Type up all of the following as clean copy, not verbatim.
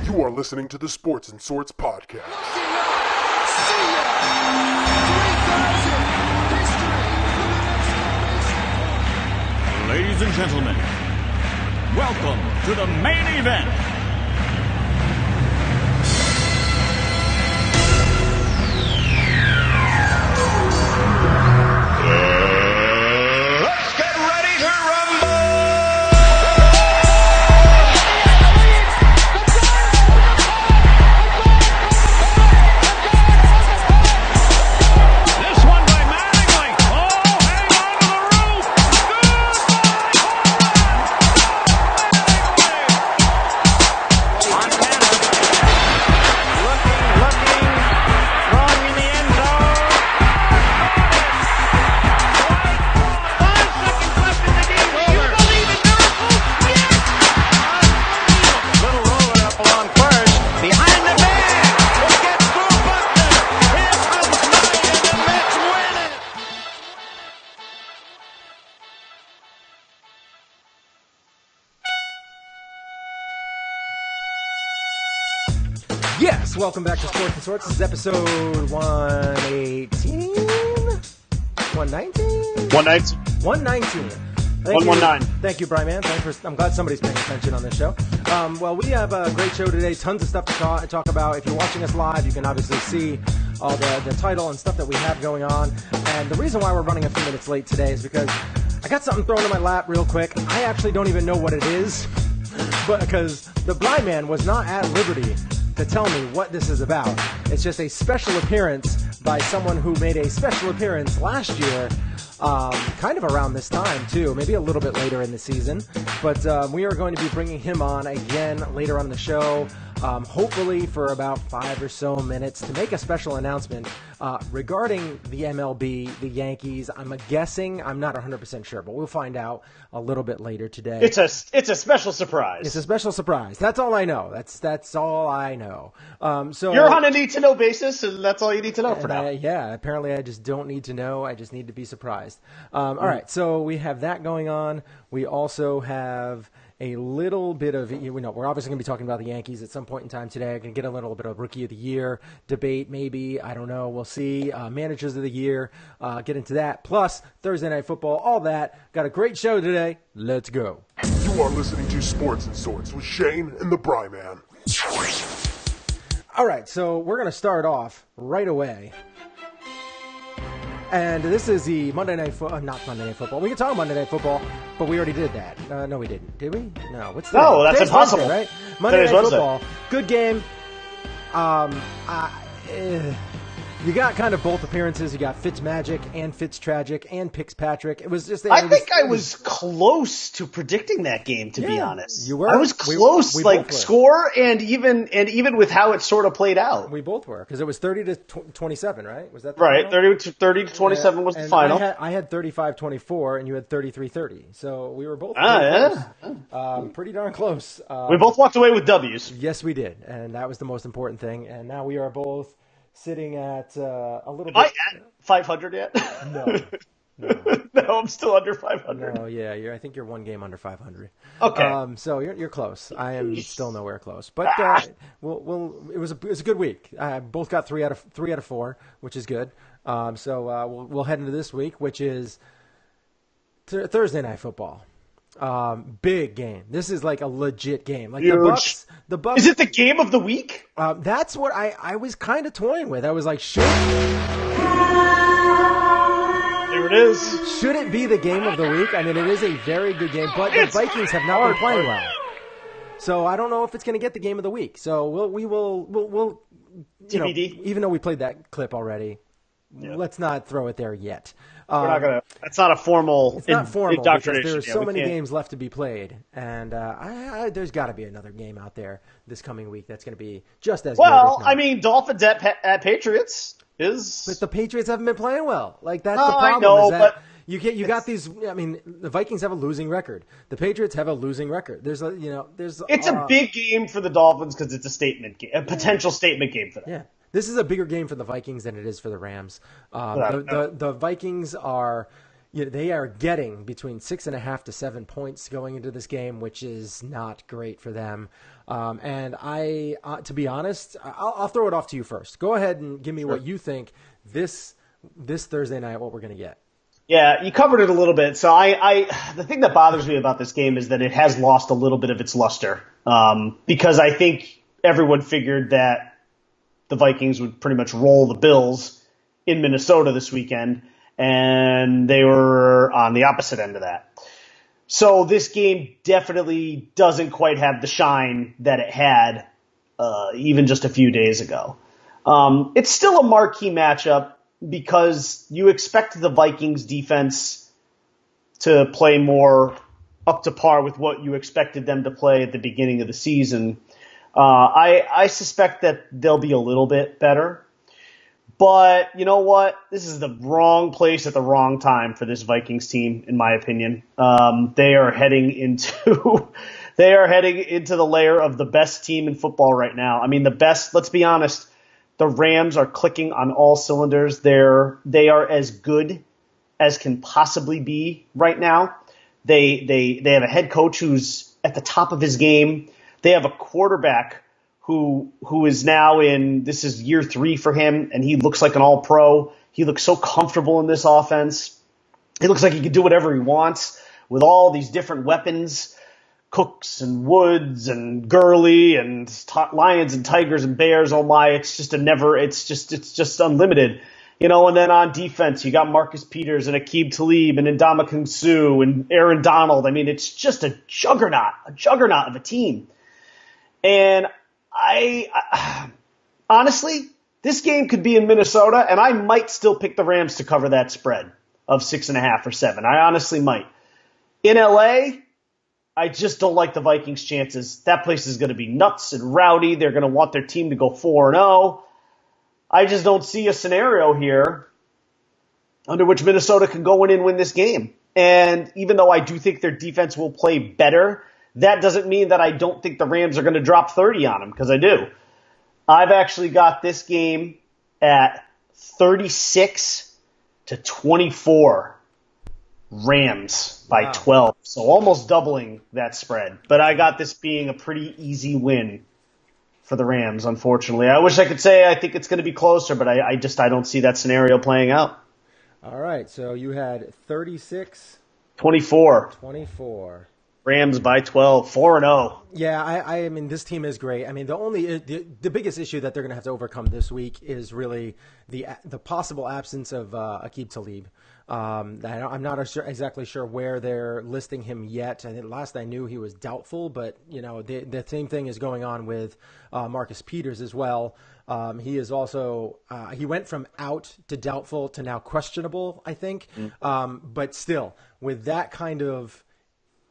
You are listening to the Sports and Sorts podcast. Ladies and gentlemen, welcome to the main event. Let's get ready to rumble! This one by Mattingly. Oh, hang on to the roof. Montana looking, wrong in the end zone. 5 seconds left in the game. Do you believe in miracles? Yes! Little roller up along first. Behind the bag. It gets through Buckner. Here comes Knight and the Mets win it. Yes, welcome back to Sports and Sorts. This is episode 118? 119? 119. Thank 119. Thank you, Brian, man. I'm glad somebody's paying attention on this show. Well, we have a great show today. Tons of stuff to talk about. If you're watching us live, you can obviously see all the title and stuff that we have going on. And the reason why we're running a few minutes late today is because I got something thrown in my lap real quick. I actually don't even know what it is, but because the blind man was not at liberty to tell me what this is about. It's just a special appearance by someone who made a special appearance last year, kind of around this time too, maybe a little bit later in the season. But we are going to be bringing him on again later on in the show, hopefully for about 5 or so minutes to make a special announcement regarding the MLB, the Yankees. I'm guessing, I'm not 100% sure, but we'll find out a little bit later today. It's a special surprise. It's a special surprise. That's all I know. That's all I know. So You're on a need to know basis, and that's all you need to know for now. Yeah, apparently I just don't need to know. I just need to be surprised. All right, so we have that going on. We also have a little bit of, we're obviously going to be talking about the Yankees at some point in time today. I'm going to get a little bit of Rookie of the Year debate, maybe. I don't know. We'll see. Managers of the Year. Get into that. Plus, Thursday Night Football, all that. Got a great show today. Let's go. You are listening to Sports and Sorts with Shane and the Bry Man. All right, so we're going to start off right away. And this is the Monday Night Football, not Monday Night Football. We can talk Monday Night Football, but we already did that. No, we didn't. Did we? No. What's that? No, that's Today's impossible. Wednesday, right? Monday Today's Night Wednesday. Football. Good game. You got kind of both appearances. You got Fitzmagic and Fitztragic and Fitzpatrick. It was just. I think I was close to predicting that game, to be honest. You were. I was close, we like both were. score and even with how it sort of played out. We both were, because it was 30-27, right? Was that the Right, final? 30 to 27 was the And final. I had 35-24, and you had 33-30. So we were both yeah. pretty darn close. We both walked away with W's. Yes, we did, and that was the most important thing. And now we are both sitting at a little Am I bit. at 500 yet? No. No, I'm still under 500. No, yeah, I think you're one game under 500. Okay. So you're close. I am still nowhere close, but it was a good week. Both got 3 out of 4, which is good. So we'll head into this week, which is Thursday Night Football. Big game. This is like a legit game. Like Huge. the Bucs. Is it the game of the week? That's what I was kind of toying with. I was like, should There it is. it be the game of the week? I mean, it is a very good game, but the Vikings have not been playing well. So I don't know if it's going to get the game of the week. So we'll TBD. even though we played that clip already, let's not throw it there yet. We're not gonna. That's not a formal. It's not formal because indoctrination. there's Yeah, so we many can't- games left to be played, and there's got to be another game out there this coming week that's going to be just as good. Well, if not. I mean, Dolphins at Patriots is. But the Patriots haven't been playing well. Like that's the Oh, I problem. know, is that but you got these. I mean, the Vikings have a losing record. The Patriots have a losing record. There's It's a big game for the Dolphins because it's a statement game, a potential statement game for them. Yeah. This is a bigger game for the Vikings than it is for the Rams. The Vikings are they are getting between 6.5 to 7 points going into this game, which is not great for them. And to be honest, I'll throw it off to you first. Go ahead and give me what you think this Thursday night, what we're going to get. Yeah, you covered it a little bit. So the thing that bothers me about this game is that it has lost a little bit of its luster. Because I think everyone figured that the Vikings would pretty much roll the Bills in Minnesota this weekend, and they were on the opposite end of that. So this game definitely doesn't quite have the shine that it had even just a few days ago. It's still a marquee matchup because you expect the Vikings defense to play more up to par with what you expected them to play at the beginning of the season. I suspect that they'll be a little bit better. But you know what? This is the wrong place at the wrong time for this Vikings team, in my opinion. They are heading into the layer of the best team in football right now. I mean, the best. Let's be honest. The Rams are clicking on all cylinders. They are as good as can possibly be right now. They have a head coach who's at the top of his game. They have a quarterback who is now this is year 3 for him, and he looks like an all-pro. He looks so comfortable in this offense. He looks like he can do whatever he wants with all these different weapons. Cooks and Woods and Gurley and Lions and Tigers and Bears. Oh my, it's just unlimited. And then on defense, you got Marcus Peters and Aqib Talib and Ndamukong Suh and Aaron Donald. I mean, it's just a juggernaut of a team. And I honestly, this game could be in Minnesota, and I might still pick the Rams to cover that spread of 6.5 or 7. I honestly might. In LA, I just don't like the Vikings' chances. That place is going to be nuts and rowdy. They're going to want their team to go 4-0. I just don't see a scenario here under which Minnesota can go in and win this game. And even though I do think their defense will play better, that doesn't mean that I don't think the Rams are going to drop 30 on them, because I do. I've actually got this game at 36-24. Rams by 12, so almost doubling that spread. But I got this being a pretty easy win for the Rams, unfortunately. I wish I could say I think it's going to be closer, but I don't see that scenario playing out. All right, so you had 36-24. Rams by 12, 4-0. Yeah, I mean, this team is great. I mean, the biggest issue that they're going to have to overcome this week is really the possible absence of Aqib Talib. I'm not exactly sure where they're listing him yet. I think last I knew he was doubtful, but the same thing is going on with Marcus Peters as well. He is also he went from out to doubtful to now questionable, I think. But still, with that kind of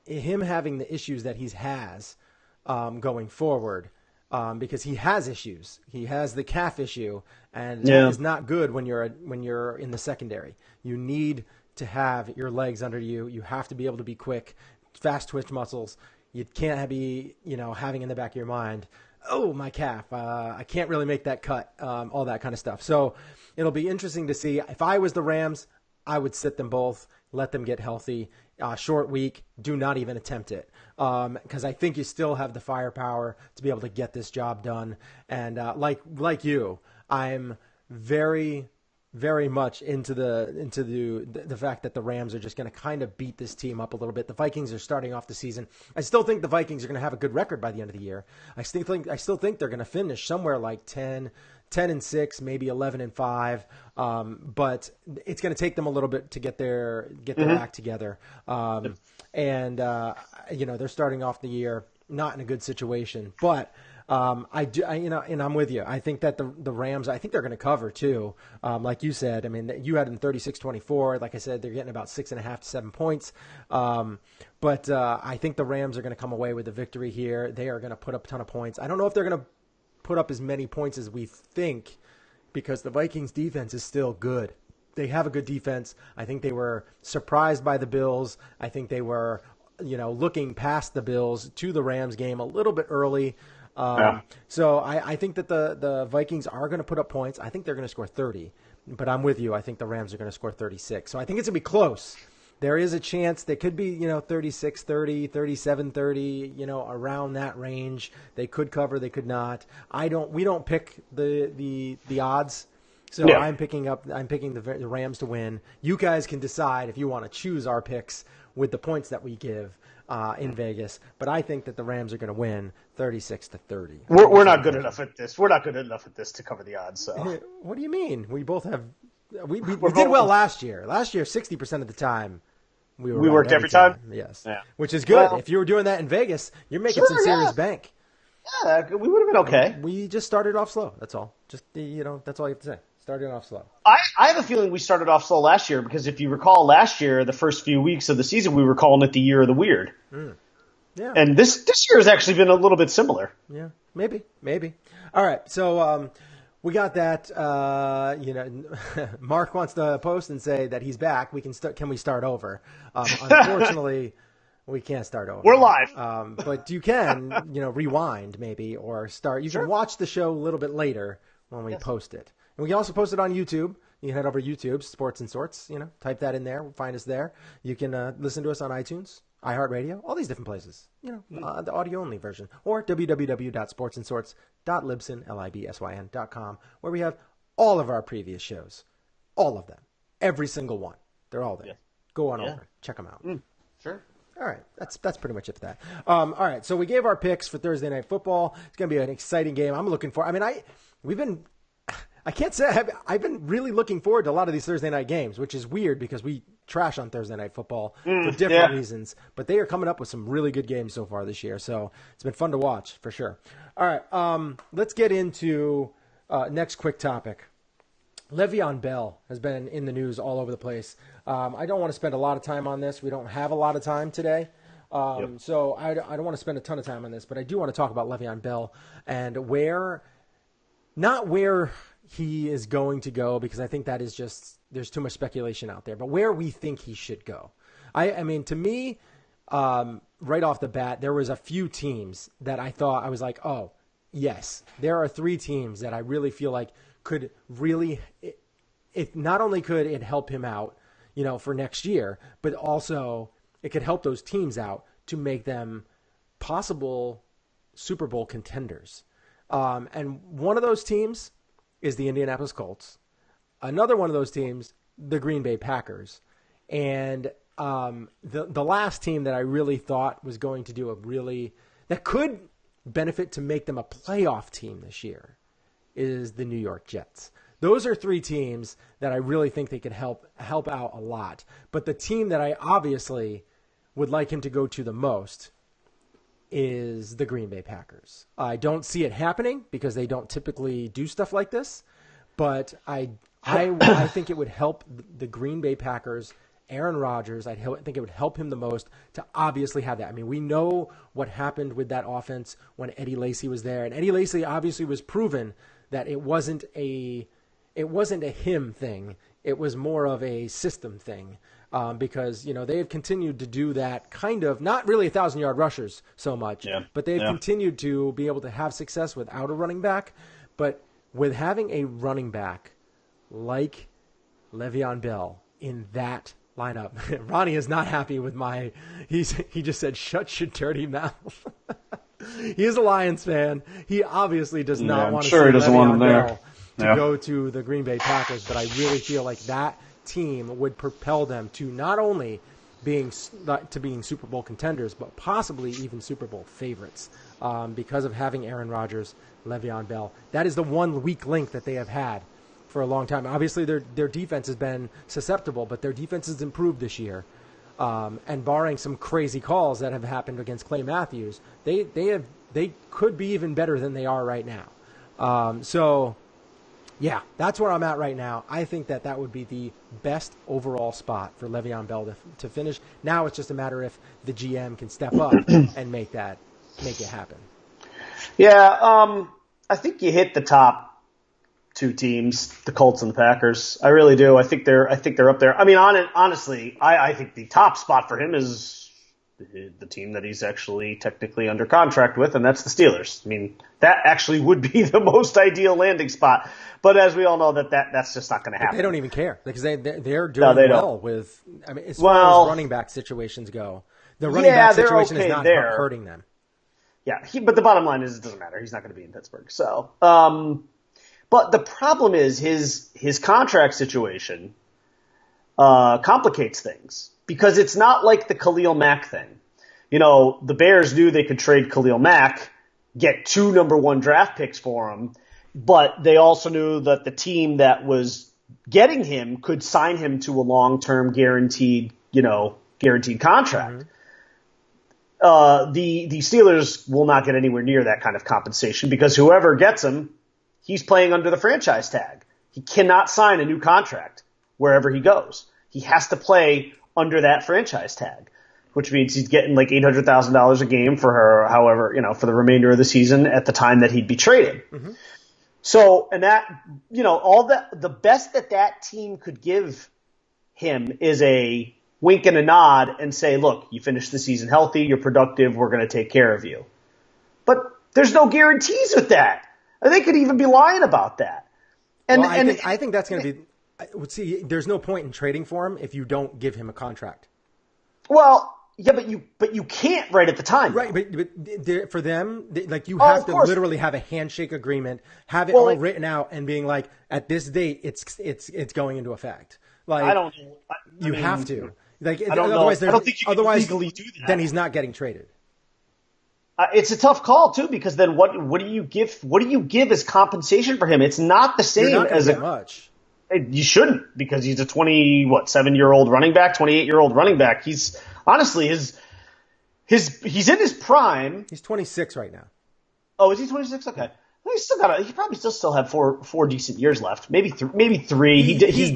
him having the issues that he has going forward, because he has issues. He has the calf issue, and that is not good when you're in the secondary. You need to have your legs under you. You have to be able to be quick, fast twitch muscles. You can't be having in the back of your mind, oh, my calf, I can't really make that cut, all that kind of stuff. So it'll be interesting to see. If I was the Rams, I would sit them both, let them get healthy. Short week, do not even attempt it, because I think you still have the firepower to be able to get this job done. And like you, I'm very, very much into the fact that the Rams are just going to kind of beat this team up a little bit. The Vikings are starting off the season. I still think the Vikings are going to have a good record by the end of the year. I still think they're going to finish somewhere like 10-6, maybe 11-5. But it's going to take them a little bit to get their act together. And they're starting off the year not in a good situation, but and I'm with you. I think that the Rams, I think they're going to cover too. Like you said, I mean, you had them 36-24. Like I said, they're getting about 6.5 to 7 points. But I think the Rams are going to come away with the victory here. They are going to put up a ton of points. I don't know if they're going to put up as many points as we think, because the Vikings defense is still good. They have a good defense. I think they were surprised by the Bills. I think they were, looking past the Bills to the Rams game a little bit early. So I think that the Vikings are going to put up points. I think they're going to score 30. but I'm with you. I think the Rams are going to score 36. So I think it's going to be close. There is a chance they could be, 36-30, 37-30, around that range. They could cover, they could not. We don't pick the odds. So yeah. I'm picking the Rams to win. You guys can decide if you want to choose our picks with the points that we give in Vegas, but I think that the Rams are going to win 36-30. We're not good enough at this. We're not good enough at this to cover the odds. So what do you mean? We both have. We did well last year. Last year, 60% of the time. We worked every time? Yes. Yeah. Which is good. Well, if you were doing that in Vegas, you're making some serious bank. Yeah, we would have been okay. We just started off slow. That's all. Just, that's all you have to say. Started off slow. I have a feeling we started off slow last year because if you recall last year, the first few weeks of the season, we were calling it the year of the weird. Yeah. And this year has actually been a little bit similar. Yeah, maybe. All right, so we got that. Mark wants to post and say that he's back. Can we start over? Unfortunately, we can't start over. We're live. But you can, rewind maybe or start. You can watch the show a little bit later when we post it. And we can also post it on YouTube. You can head over to YouTube, Sports and Sorts. Type that in there. Find us there. You can listen to us on iTunes, iHeartRadio, all these different places. The audio-only version. Or www.sportsandsorts.libsyn.com, where we have all of our previous shows. All of them. Every single one. They're all there. Yeah. Go on over. Check them out. Sure. All right. That's pretty much it for that. All right. So we gave our picks for Thursday Night Football. It's going to be an exciting game. I'm looking for. I can't say I've been really looking forward to a lot of these Thursday night games, which is weird because we trash on Thursday Night Football for different reasons. But they are coming up with some really good games so far this year, so it's been fun to watch for sure. All right, let's get into next quick topic. Le'Veon Bell has been in the news all over the place. I don't want to spend a lot of time on this. We don't have a lot of time today. So I don't want to spend a ton of time on this, but I do want to talk about Le'Veon Bell and not where he is going to go, because I think that is just, there's too much speculation out there, but where we think he should go. I mean, to me, right off the bat, there was a few teams that I was like, oh, yes, there are 3 teams that I really feel like could really, it not only could it help him out, for next year, but also it could help those teams out to make them possible Super Bowl contenders. And one of those teams is the Indianapolis Colts. Another one of those teams, the Green Bay Packers. And the last team that I really thought was going to do that could benefit to make them a playoff team this year is the New York Jets. Those are 3 teams that I really think they could help out a lot. But the team that I obviously would like him to go to the most is the Green Bay Packers. I don't see it happening because they don't typically do stuff like this, but I think it would help the Green Bay Packers, Aaron Rodgers. I think it would help him the most to obviously have that. I mean, we know what happened with that offense when Eddie Lacy was there, and Eddie Lacy obviously was proven that it wasn't a him thing. It was more of a system thing. Because, they have continued to do that kind of, not really 1,000-yard rushers so much, but they've continued to be able to have success without a running back. But with having a running back like Le'Veon Bell in that lineup, Ronnie is not happy with he just said, shut your dirty mouth. He is a Lions fan. He obviously does not want to see Le'Veon Bell to go to the Green Bay Packers, but I really feel like that team would propel them to not only being Super Bowl contenders, but possibly even Super Bowl favorites because of having Aaron Rodgers, Le'Veon Bell. That is the one weak link that they have had for a long time. Obviously, their defense has been susceptible, but their defense has improved this year. And barring some crazy calls that have happened against Clay Matthews, they could be even better than they are right now. Yeah, that's where I'm at right now. I think that would be the best overall spot for Le'Veon Bell to finish. Now it's just a matter if the GM can step up and make it happen. Yeah, I think you hit the top 2 teams, the Colts and the Packers. I really do. I think they're up there. I mean, honestly, I think the top spot for him is the team that he's actually technically under contract with, and that's the Steelers. I mean, that actually would be the most ideal landing spot. But as we all know, that's just not going to happen. They don't even care because they're doing well with. I mean, as far as running back situations go, the running back situation is not hurting them. Yeah, but the bottom line is it doesn't matter. He's not going to be in Pittsburgh. So, but the problem is his contract situation complicates things. Because it's not like the Khalil Mack thing. You know, the Bears knew they could trade Khalil Mack, get 2 number 1 draft picks for him, but they also knew that the team that was getting him could sign him to a long-term guaranteed contract. Mm-hmm. The Steelers will not get anywhere near that kind of compensation because whoever gets him, he's playing under the franchise tag. He cannot sign a new contract wherever he goes. He has to play under that franchise tag, which means he's getting like $800,000 a game for for the remainder of the season at the time that he'd be traded. Mm-hmm. So, and that, the best that team could give him is a wink and a nod and say, look, you finished the season healthy, you're productive, we're going to take care of you. But there's no guarantees with that. And they could even be lying about that. And, I think that's going to be. See, there's no point in trading for him if you don't give him a contract. Well, yeah, but you can't right at the time. Right, but for them, you have to literally have a handshake agreement, have it all written out, and being like, at this date, it's going into effect. Like, I don't. You have to. Like, I don't otherwise, know. I don't think you can legally do that. Then he's not getting traded. It's a tough call too, because then what do you give? What do you give as compensation for him? It's not the same as much. You shouldn't, because he's a 7-year-old running back, 28-year-old running back. He's honestly he's in his prime. He's 26 right now. Oh, is he 26? Okay. He probably still have four decent years left. Maybe 3. He's a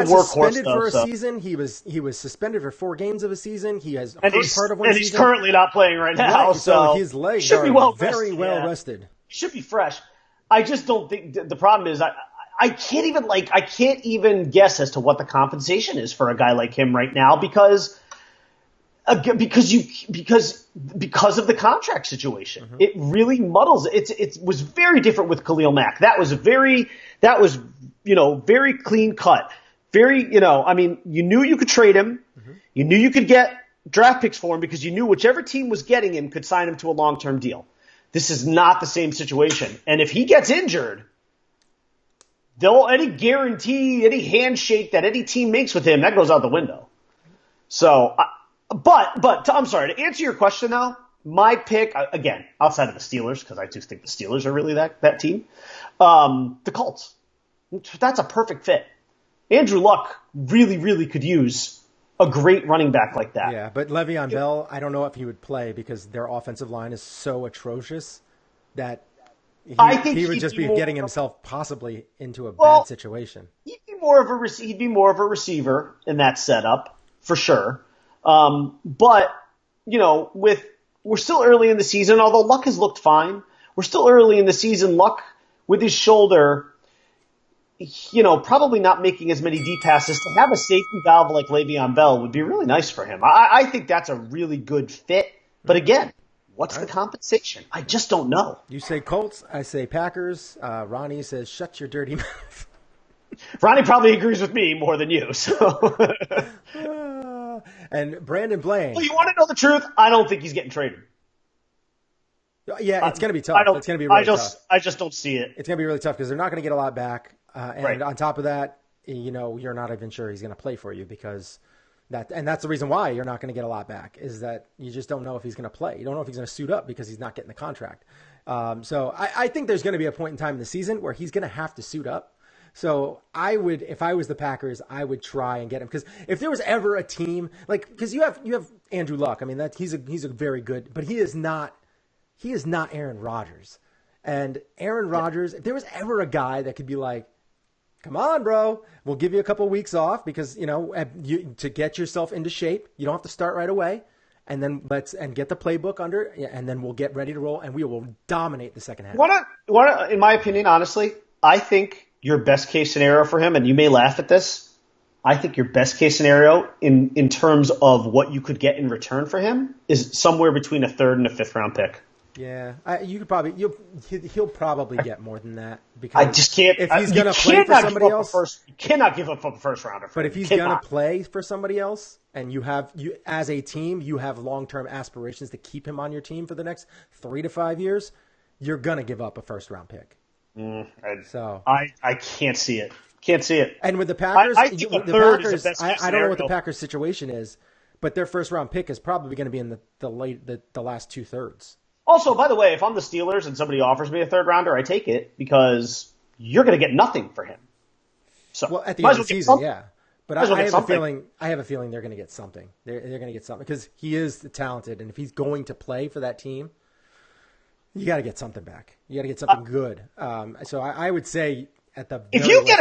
workhorse for a season. He was suspended for 4 games of a season. He has part of one season. He's currently not playing right now. Right, so his legs are very well rested. He should be fresh. I just don't think the problem is I can't even guess as to what the compensation is for a guy like him right now because of the contract situation. Mm-hmm. It really muddles it. It was very different with Khalil Mack. That was very clean cut. You knew you could trade him. Mm-hmm. You knew you could get draft picks for him because you knew whichever team was getting him could sign him to a long-term deal. This is not the same situation. And if he gets injured, any guarantee, any handshake that any team makes with him, that goes out the window. So, but I'm sorry, to answer your question now, my pick, again, outside of the Steelers, because I do think the Steelers are really that team, the Colts. That's a perfect fit. Andrew Luck really, really could use a great running back like that. Yeah, but Le'Veon Bell, I don't know if he would play because their offensive line is so atrocious that he would just be getting himself possibly into a bad situation. He'd be more of a receiver in that setup for sure. But we're still early in the season. Although Luck has looked fine, we're still early in the season. Luck with his shoulder, probably not making as many deep passes. To have a safety valve like Le'Veon Bell would be really nice for him. I think that's a really good fit. But again, what's the compensation? I just don't know. You say Colts, I say Packers. Ronnie says, shut your dirty mouth. Ronnie probably agrees with me more than you. So. And Brandon Blaine. Well, you want to know the truth? I don't think he's getting traded. Yeah, it's going to be tough. It's going to be really tough. I just don't see it. It's going to be really tough because they're not going to get a lot back. And right. On top of that, you're not even sure he's going to play for you because that's the reason why you're not going to get a lot back is that you just don't know if he's going to play. You don't know if he's going to suit up because he's not getting the contract. So I think there's going to be a point in time in the season where he's going to have to suit up. So if I was the Packers, I would try and get him because if there was ever a team because you have Andrew Luck. I mean he's a very good, but he is not Aaron Rodgers. And Aaron Rodgers, if there was ever a guy that could be like, come on, bro, we'll give you a couple of weeks off because to get yourself into shape, you don't have to start right away, and then get the playbook under, and then we'll get ready to roll, and we will dominate the second half. In my opinion, honestly, I think your best case scenario for him, and you may laugh at this, I think your best case scenario in terms of what you could get in return for him is somewhere between a third and a fifth round pick. Yeah, he'll probably get more than that because I just can't. If he's going to play for somebody else, you cannot give up a first rounder. But if he's going to play for somebody else, and you as a team, you have long-term aspirations to keep him on your team for the next 3 to 5 years, you're going to give up a first round pick. I can't see it. Can't see it. And with the Packers, I think a third is the best case I don't know what the scenario. Packers' situation is, but their first round pick is probably going to be in the last 2/3. Also, by the way, if I'm the Steelers and somebody offers me a third rounder, I take it because you're going to get nothing for him. So, well, at the end of the season, yeah. But I have a feeling they're going to get something. They're going to get something because he is talented, and if he's going to play for that team, you got to get something back. You got to get something good. So I would say at the if you get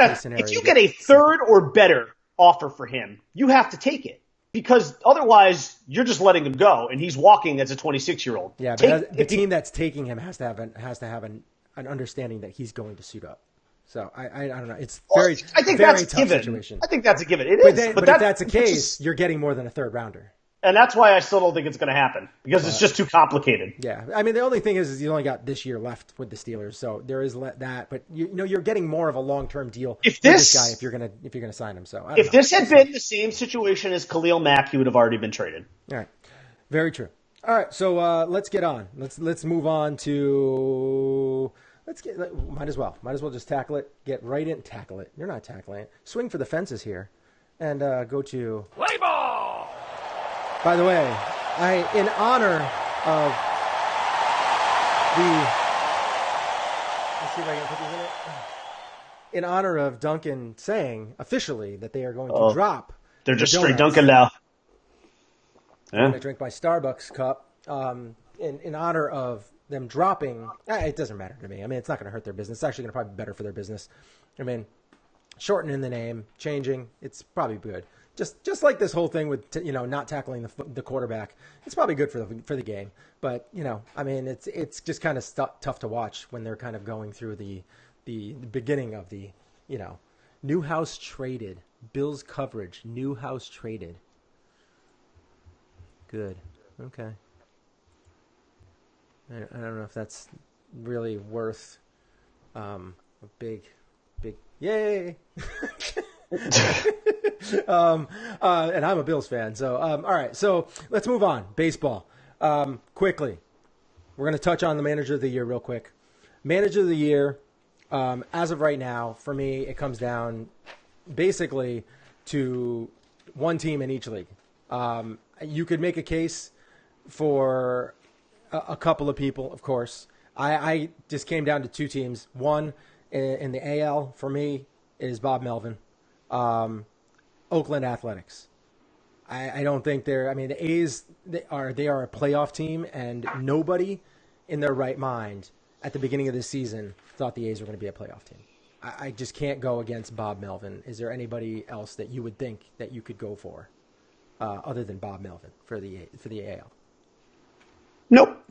a third or better offer for him, you have to take it. Because otherwise, you're just letting him go, and he's walking as a 26-year-old. Yeah, but the team that's taking him has to have an understanding that he's going to suit up. So I don't know. It's very tough situation. I think that's a given. It is. But if that's the case, you're getting more than a third rounder. And that's why I still don't think it's going to happen because it's just too complicated. Yeah, I mean the only thing is you only got this year left with the Steelers, so there is that. But you're getting more of a long-term deal with this guy if you're gonna sign him. So if this had been the same situation as Khalil Mack, he would have already been traded. All right, very true. All right, so let's get on. Let's move on to might as well just tackle it. Get right in, tackle it. You're not tackling it. Swing for the fences here, and go to Play ball! By the way, in honor of let's see if I can put these in it. In honor of Duncan saying officially that they are going to drop. They're just straight Duncan now. I'm going to drink my Starbucks cup. In honor of them dropping, it doesn't matter to me. I mean, it's not going to hurt their business. It's actually going to probably be better for their business. I mean, shortening the name, changing, it's probably good. Just like this whole thing with not tackling the quarterback, it's probably good for the game. But I mean, it's just kind of tough to watch when they're kind of going through the beginning of the Newhouse traded, Bills coverage, Newhouse traded. Good, okay. I don't know if that's really worth a big yay. And I'm a Bills fan, so all right. So let's move on. Baseball, quickly. We're going to touch on the manager of the year real quick. Manager of the year, as of right now, for me, it comes down basically to one team in each league. You could make a case for a couple of people, of course. I just came down to two teams. One in the AL for me is Bob Melvin. Oakland Athletics. I don't think they're. I mean, the A's they are a playoff team, and nobody in their right mind at the beginning of this season thought the A's were going to be a playoff team. I just can't go against Bob Melvin. Is there anybody else that you would think that you could go for other than Bob Melvin for the AL? Nope.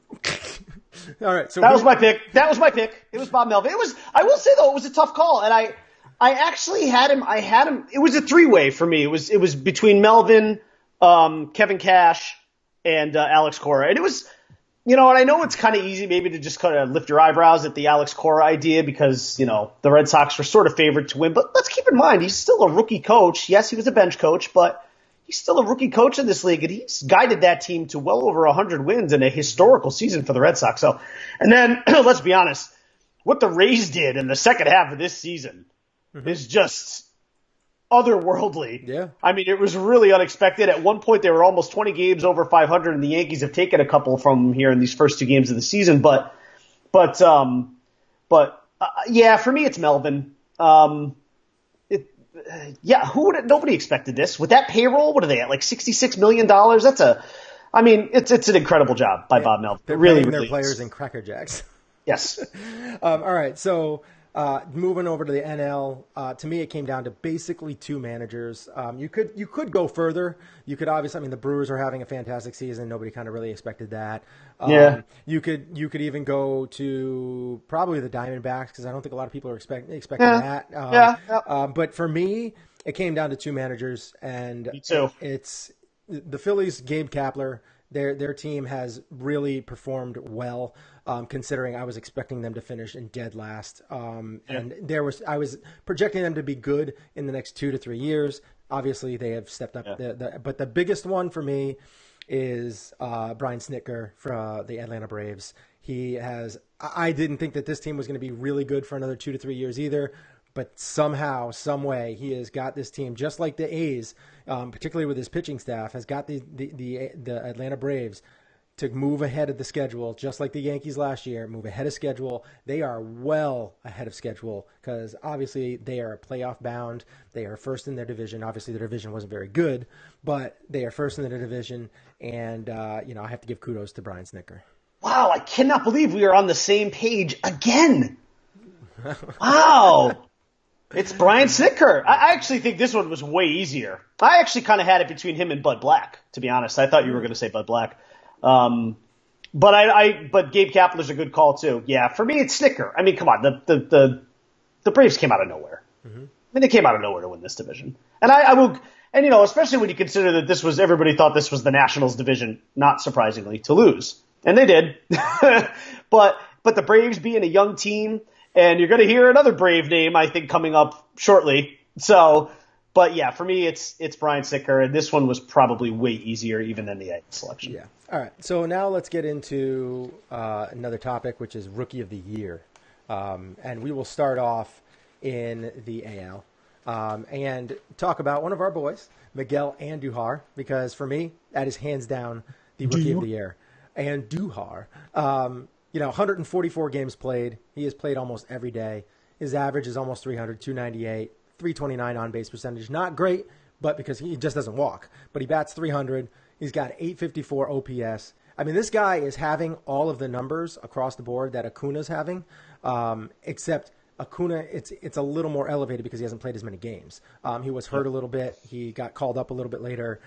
All right. So that was my pick. It was Bob Melvin. I will say though, it was a tough call, and I actually had him. It was a three-way for me. It was between Melvin, Kevin Cash, and Alex Cora. And it was, and I know it's kind of easy maybe to just kind of lift your eyebrows at the Alex Cora idea because, the Red Sox were sort of favored to win. But let's keep in mind, he's still a rookie coach. Yes, he was a bench coach, but he's still a rookie coach in this league, and he's guided that team to well over 100 wins in a historical season for the Red Sox. So, and then let's be honest, what the Rays did in the second half of this season is just otherworldly. Yeah. I mean, it was really unexpected. At one point, they were almost 20 games over 500, and the Yankees have taken a couple from here in these first two games of the season. But yeah, for me, it's Melvin. Nobody expected this. With that payroll, what are they at, like $66 million? It's an incredible job by Bob Melvin. They're really, paying really their players in Cracker Jacks. Yes. All right, so Moving over to the NL, to me, it came down to basically two managers. You could go further. You could obviously, I mean, the Brewers are having a fantastic season. Nobody kind of really expected that. You could even go to probably the Diamondbacks because I don't think a lot of people are expecting that. But for me, it came down to two managers, and me too. It's the Phillies. Gabe Kapler. Their team has really performed well, considering I was expecting them to finish in dead last. And I was projecting them to be good in the next 2 to 3 years. Obviously, they have stepped up. But the biggest one for me is Brian Snitker for the Atlanta Braves. I didn't think that this team was going to be really good for another 2 to 3 years either. But somehow, some way, he has got this team, just like the A's, particularly with his pitching staff, has got the Atlanta Braves to move ahead of the schedule, just like the Yankees last year, move ahead of schedule. They are well ahead of schedule because obviously they are playoff bound. They are first in their division. Obviously their division wasn't very good, but they are first in their division. And, I have to give kudos to Brian Snitker. Wow, I cannot believe we are on the same page again. Wow. It's Brian Snitker. I actually think this one was way easier. I actually kind of had it between him and Bud Black, to be honest. I thought you were going to say Bud Black. But Gabe Kapler's a good call too. Yeah, for me it's Snitker. I mean, come on, the Braves came out of nowhere. Mm-hmm. I mean, they came out of nowhere to win this division. And especially when you consider that everybody thought this was the Nationals division, not surprisingly, to lose. And they did. But the Braves being a young team, and you're going to hear another Brave name, I think, coming up shortly. So, but yeah, for me, it's Brian Snitker, and this one was probably way easier even than the A selection. Yeah. All right. So now let's get into another topic, which is Rookie of the Year, and we will start off in the AL and talk about one of our boys, Miguel Andujar, because for me, that is hands down the Rookie of the Year. Andujar. 144 games played. He has played almost every day. His average is almost 300, 298, 329 on-base percentage. Not great, but because he just doesn't walk. But he bats 300. He's got 854 OPS. I mean, this guy is having all of the numbers across the board that Acuna's having, except Acuna, it's a little more elevated because he hasn't played as many games. He was hurt a little bit. He got called up a little bit later.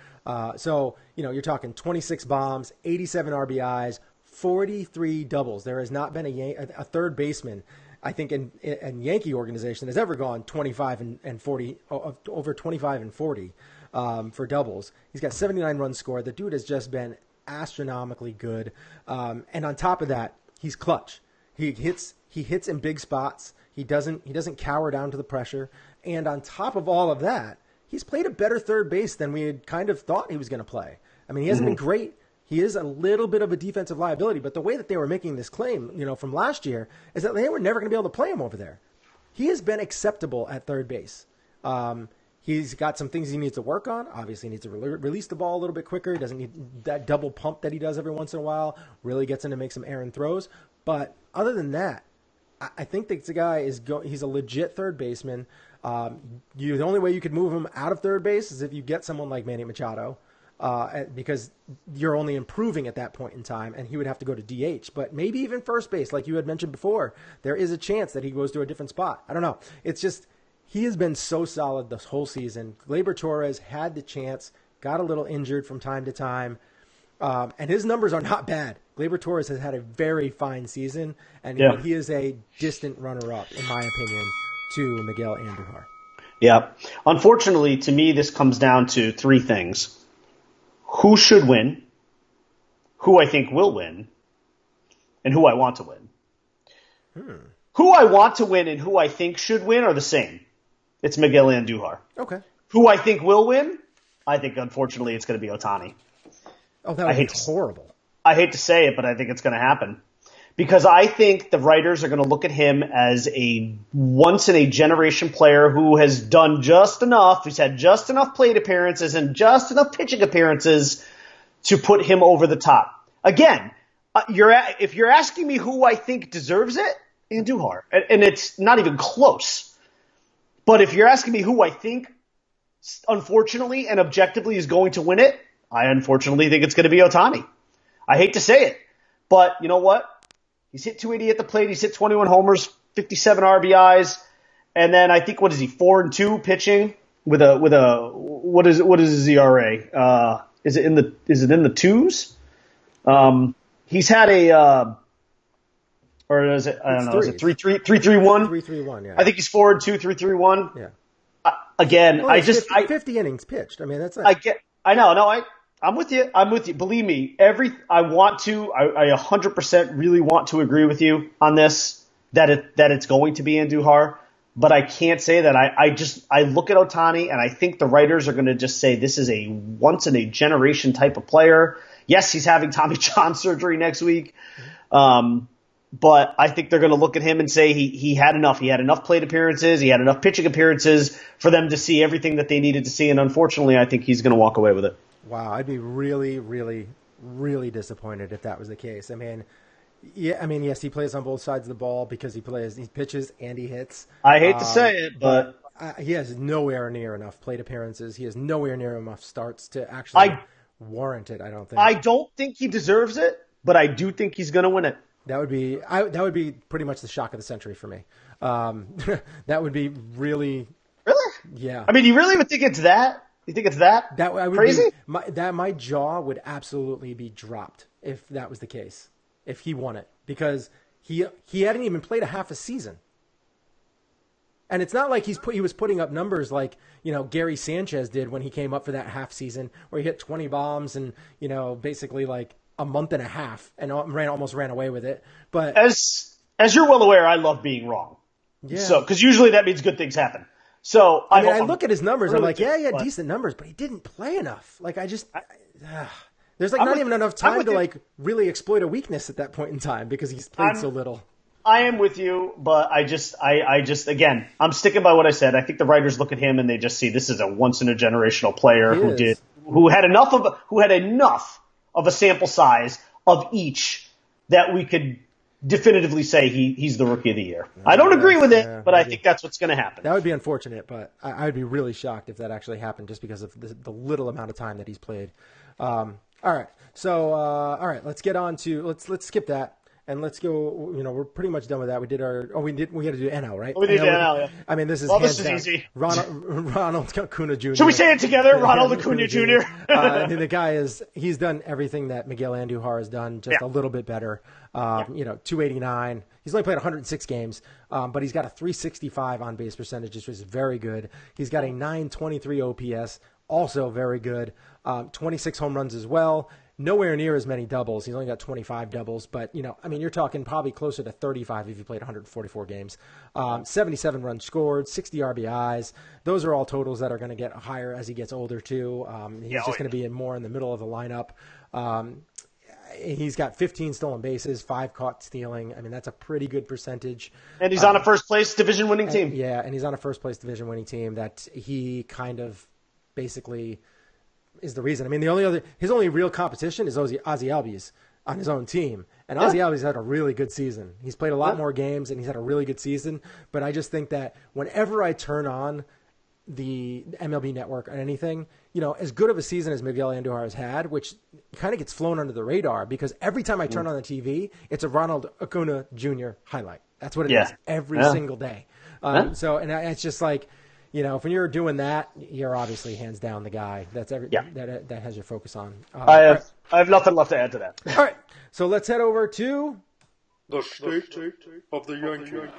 So, you're talking 26 bombs, 87 RBIs, 43 doubles. There has not been a third baseman, I think, in Yankee organization has ever gone 25 and 40, over 25 and 40 for doubles. He's got 79 runs scored. The dude has just been astronomically good. And on top of that, he's clutch. He hits in big spots. He doesn't cower down to the pressure. And on top of all of that, he's played a better third base than we had kind of thought he was going to play. I mean, he hasn't been great. He is a little bit of a defensive liability, but the way that they were making this claim, from last year, is that they were never going to be able to play him over there. He has been acceptable at third base. He's got some things he needs to work on. Obviously, he needs to release the ball a little bit quicker. He doesn't need that double pump that he does every once in a while. Really gets him to make some errant throws. But other than that, I think that the guy he's a legit third baseman. The only way you could move him out of third base is if you get someone like Manny Machado. Because you're only improving at that point in time, and he would have to go to DH. But maybe even first base, like you had mentioned before, there is a chance that he goes to a different spot. I don't know. It's just he has been so solid this whole season. Gleyber Torres had the chance, got a little injured from time to time, and his numbers are not bad. Gleyber Torres has had a very fine season, and he is a distant runner-up, in my opinion, to Miguel Andujar. Yeah. Unfortunately, to me, this comes down to three things. Who should win, who I think will win, and who I want to win. Who I want to win and who I think should win are the same. It's Miguel Andujar. Okay. Who I think will win, I think, unfortunately, it's going to be Ohtani. Oh, that would be horrible. I hate to say it, but I think it's going to happen. Because I think the writers are going to look at him as a once-in-a-generation player who has done just enough, who's had just enough plate appearances and just enough pitching appearances to put him over the top. Again, if you're asking me who I think deserves it, Andujar. And it's not even close. But if you're asking me who I think, unfortunately and objectively, is going to win it, I unfortunately think it's going to be Ohtani. I hate to say it, but you know what? He's hit 280 at the plate. He's hit 21 homers, 57 RBIs. And then I think, what is he, 4-2 pitching with a what is his ERA? Is it in the twos? He's had or is it, I don't know, is it 3-3-1? 3-3-1, yeah. I think he's 4-2, 3-3-1. Yeah. Again, well, 50 innings pitched. I mean, that's I'm with you. Believe me, I 100% really want to agree with you on this, that it's going to be Andujar, but I can't say that. I look at Ohtani and I think the writers are going to just say this is a once in a generation type of player. Yes, he's having Tommy John surgery next week. But I think they're going to look at him and say he had enough. He had enough plate appearances. He had enough pitching appearances for them to see everything that they needed to see. And unfortunately, I think he's going to walk away with it. Wow, I'd be really, really, really disappointed if that was the case. I mean, yes, he plays on both sides of the ball because he pitches and he hits. I hate to say it, but he has nowhere near enough plate appearances. He has nowhere near enough starts to actually warrant it. I don't think. I don't think he deserves it, but I do think he's going to win it. That would be pretty much the shock of the century for me. That would be really. Really? Yeah. I mean, you really would think it's that? You think it's that crazy? My jaw would absolutely be dropped if that was the case, if he won it, because he hadn't even played a half a season. And it's not like he was putting up numbers like, Gary Sanchez did when he came up for that half season where he hit 20 bombs and, basically like a month and a half and almost ran away with it. But as you're well aware, I love being wrong. Yeah. So, because usually that means good things happen. So I look at his numbers. I'm like, yeah, decent numbers, but he didn't play enough. Like there's like not even enough time to like really exploit a weakness at that point in time because he's played so little. I am with you, but I just again, I'm sticking by what I said. I think the writers look at him and they just see this is a once in a generational player who had enough of a sample size of each that we could definitively say he's the rookie of the year. I don't agree with it, but I think that's what's going to happen. That would be unfortunate, but I would be really shocked if that actually happened just because of the little amount of time that he's played. All right. So, let's get on to, let's skip that. And let's go, we're pretty much done with that. We did we had to do NL, right? We did NL, yeah. I mean, this is easy. Ronald Acuna Jr. Should we say it together? Ronald Acuna Jr. I mean, the guy he's done everything that Miguel Andujar has done, just a little bit better. 289. He's only played 106 games, but he's got a 365 on base percentage, which is very good. He's got a 923 OPS, also very good. 26 home runs as well. Nowhere near as many doubles. He's only got 25 doubles, but, you're talking probably closer to 35 if you played 144 games. 77 runs scored, 60 RBIs. Those are all totals that are going to get higher as he gets older, too. He's just going to be more in the middle of the lineup. He's got 15 stolen bases, 5 caught stealing. I mean, that's a pretty good percentage. And he's on a first-place division-winning team. Yeah, and he's on a first-place division-winning team that he kind of basically – is the reason. I mean, his only real competition is Ozzy Albies on his own team. And Ozzy Albies had a really good season. He's played a lot more games and he's had a really good season. But I just think that whenever I turn on the MLB Network or anything, as good of a season as Miguel Andujar has had, which kind of gets flown under the radar because every time I turn on the TV, it's a Ronald Acuna Jr. highlight. That's what it is every single day. So, and it's just like, if you're doing that, you're obviously hands down the guy that has your focus on. I have nothing left to add to that. All right, so let's head over to the state of the Yankees.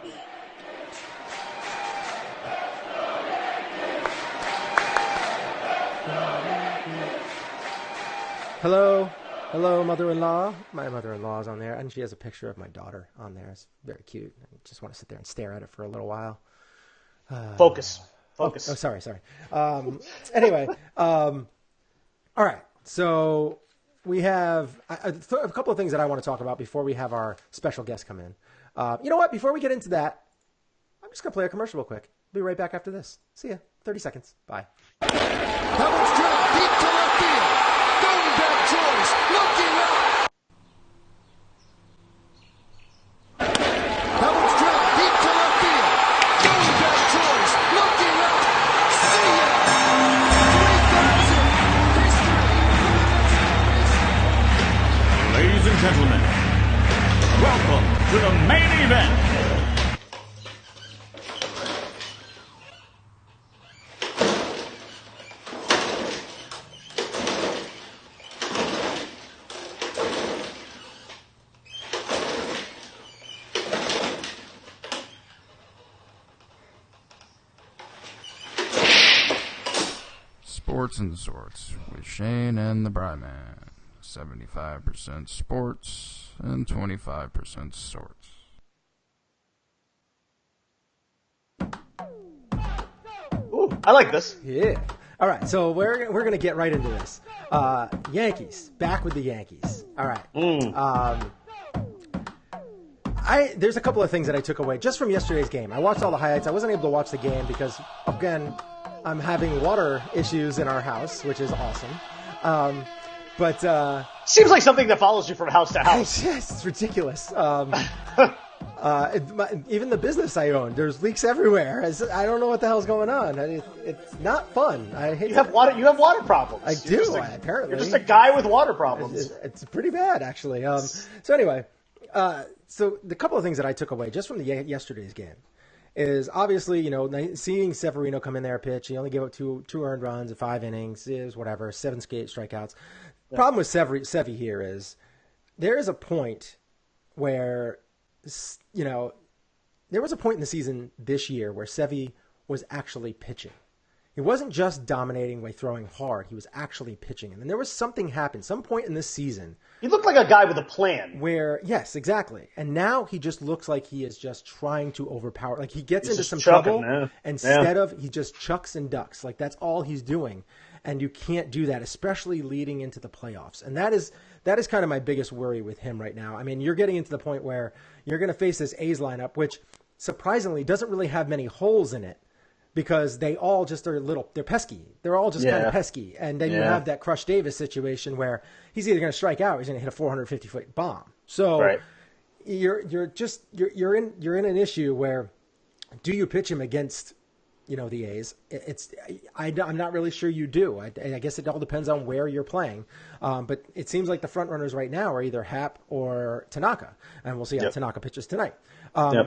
Hello, mother-in-law. My mother-in-law is on there, and she has a picture of my daughter on there. It's very cute. I just want to sit there and stare at it for a little while. Focus. Oh, sorry. Anyway, all right. So we have a couple of things that I want to talk about before we have our special guest come in. You know what? Before we get into that, I'm just going to play a commercial real quick. Be right back after this. See ya. 30 seconds. Bye. Pebbles drop deep to left field. Going back choice. Looking up. Pebbles drop deep to left field. Going back choice. Looking up. See ya. 3,000. Ladies and gentlemen, welcome to the main event. Sports and Sorts with Shane and the Bryman. 75% sports and 25% sorts. Ooh, I like this. Yeah. All right, so we're going to get right into this. Yankees, back with the Yankees. All right. There's a couple of things that I took away just from yesterday's game. I watched all the highlights. I wasn't able to watch the game because, again, I'm having water issues in our house, which is awesome. But seems like something that follows you from house to house. Yes, it's ridiculous. Even the business I own, there's leaks everywhere. I don't know what the hell's going on. It's not fun. I hate. You have water problems. I do. Apparently, you're just a guy with water problems. It's pretty bad, actually. So anyway, so the couple of things that I took away just from yesterday's game is obviously, seeing Severino come in there pitch. He only gave up two earned runs in 5 innings, is whatever, 7 strikeouts. The problem with Sevy here is there is a point where, there was a point in the season this year where Sevy was actually pitching. He wasn't just dominating by throwing hard. He was actually pitching. And then there was something happened, some point in this season. He looked like a guy with a plan. Yes, exactly. And now he just looks like he is just trying to overpower. Like he gets into some trouble, and instead of, he just chucks and ducks. Like that's all he's doing. And you can't do that, especially leading into the playoffs. And that is kind of my biggest worry with him right now. I mean, you're getting into the point where you're going to face this A's lineup, which surprisingly doesn't really have many holes in it because they all just are they're pesky. They're all just kind of pesky. And then you have that Crush Davis situation where he's either going to strike out or he's going to hit a 450-foot bomb. So you're in an issue where do you pitch him against the A's? I'm not really sure you do. I guess it all depends on where you're playing. But it seems like the front runners right now are either Happ or Tanaka, and we'll see how Tanaka pitches tonight. All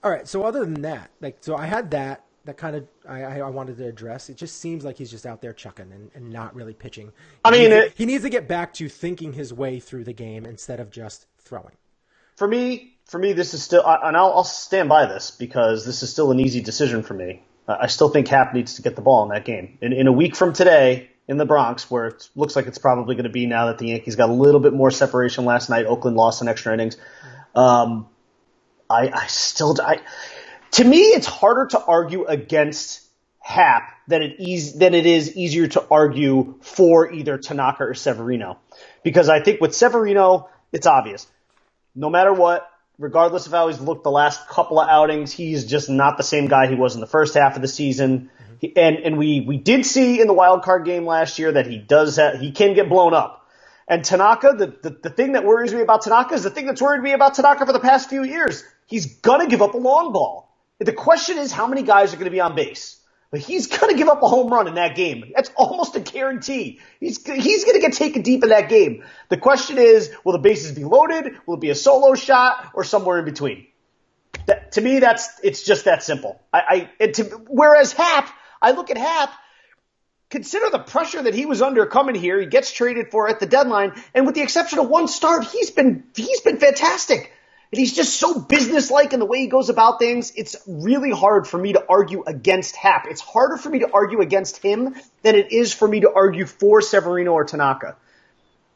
right. So other than that, so I had that kind of I wanted to address. It just seems like he's just out there chucking and not really pitching. He needs to get back to thinking his way through the game instead of just throwing. For me, this is still, and I'll stand by this because this is still an easy decision for me. I still think Happ needs to get the ball in that game. In a week from today in the Bronx, where it looks like it's probably going to be now that the Yankees got a little bit more separation last night, Oakland lost in extra innings. To me, it's harder to argue against Happ than it is easier to argue for either Tanaka or Severino. Because I think with Severino, it's obvious. No matter what, regardless of how he's looked the last couple of outings, he's just not the same guy he was in the first half of the season. And we did see in the wild card game last year that he can get blown up. And Tanaka, the thing that worries me about Tanaka is the thing that's worried me about Tanaka for the past few years. He's going to give up a long ball. The question is how many guys are going to be on base. But he's going to give up a home run in that game. That's almost a guarantee. He's going to get taken deep in that game. The question is, will the bases be loaded? Will it be a solo shot or somewhere in between? To me, it's just that simple. Whereas Happ, I look at Happ, consider the pressure that he was under coming here. He gets traded for at the deadline, and with the exception of one start, he's been fantastic. And he's just so businesslike in the way he goes about things. It's really hard for me to argue against Happ. It's harder for me to argue against him than it is for me to argue for Severino or Tanaka.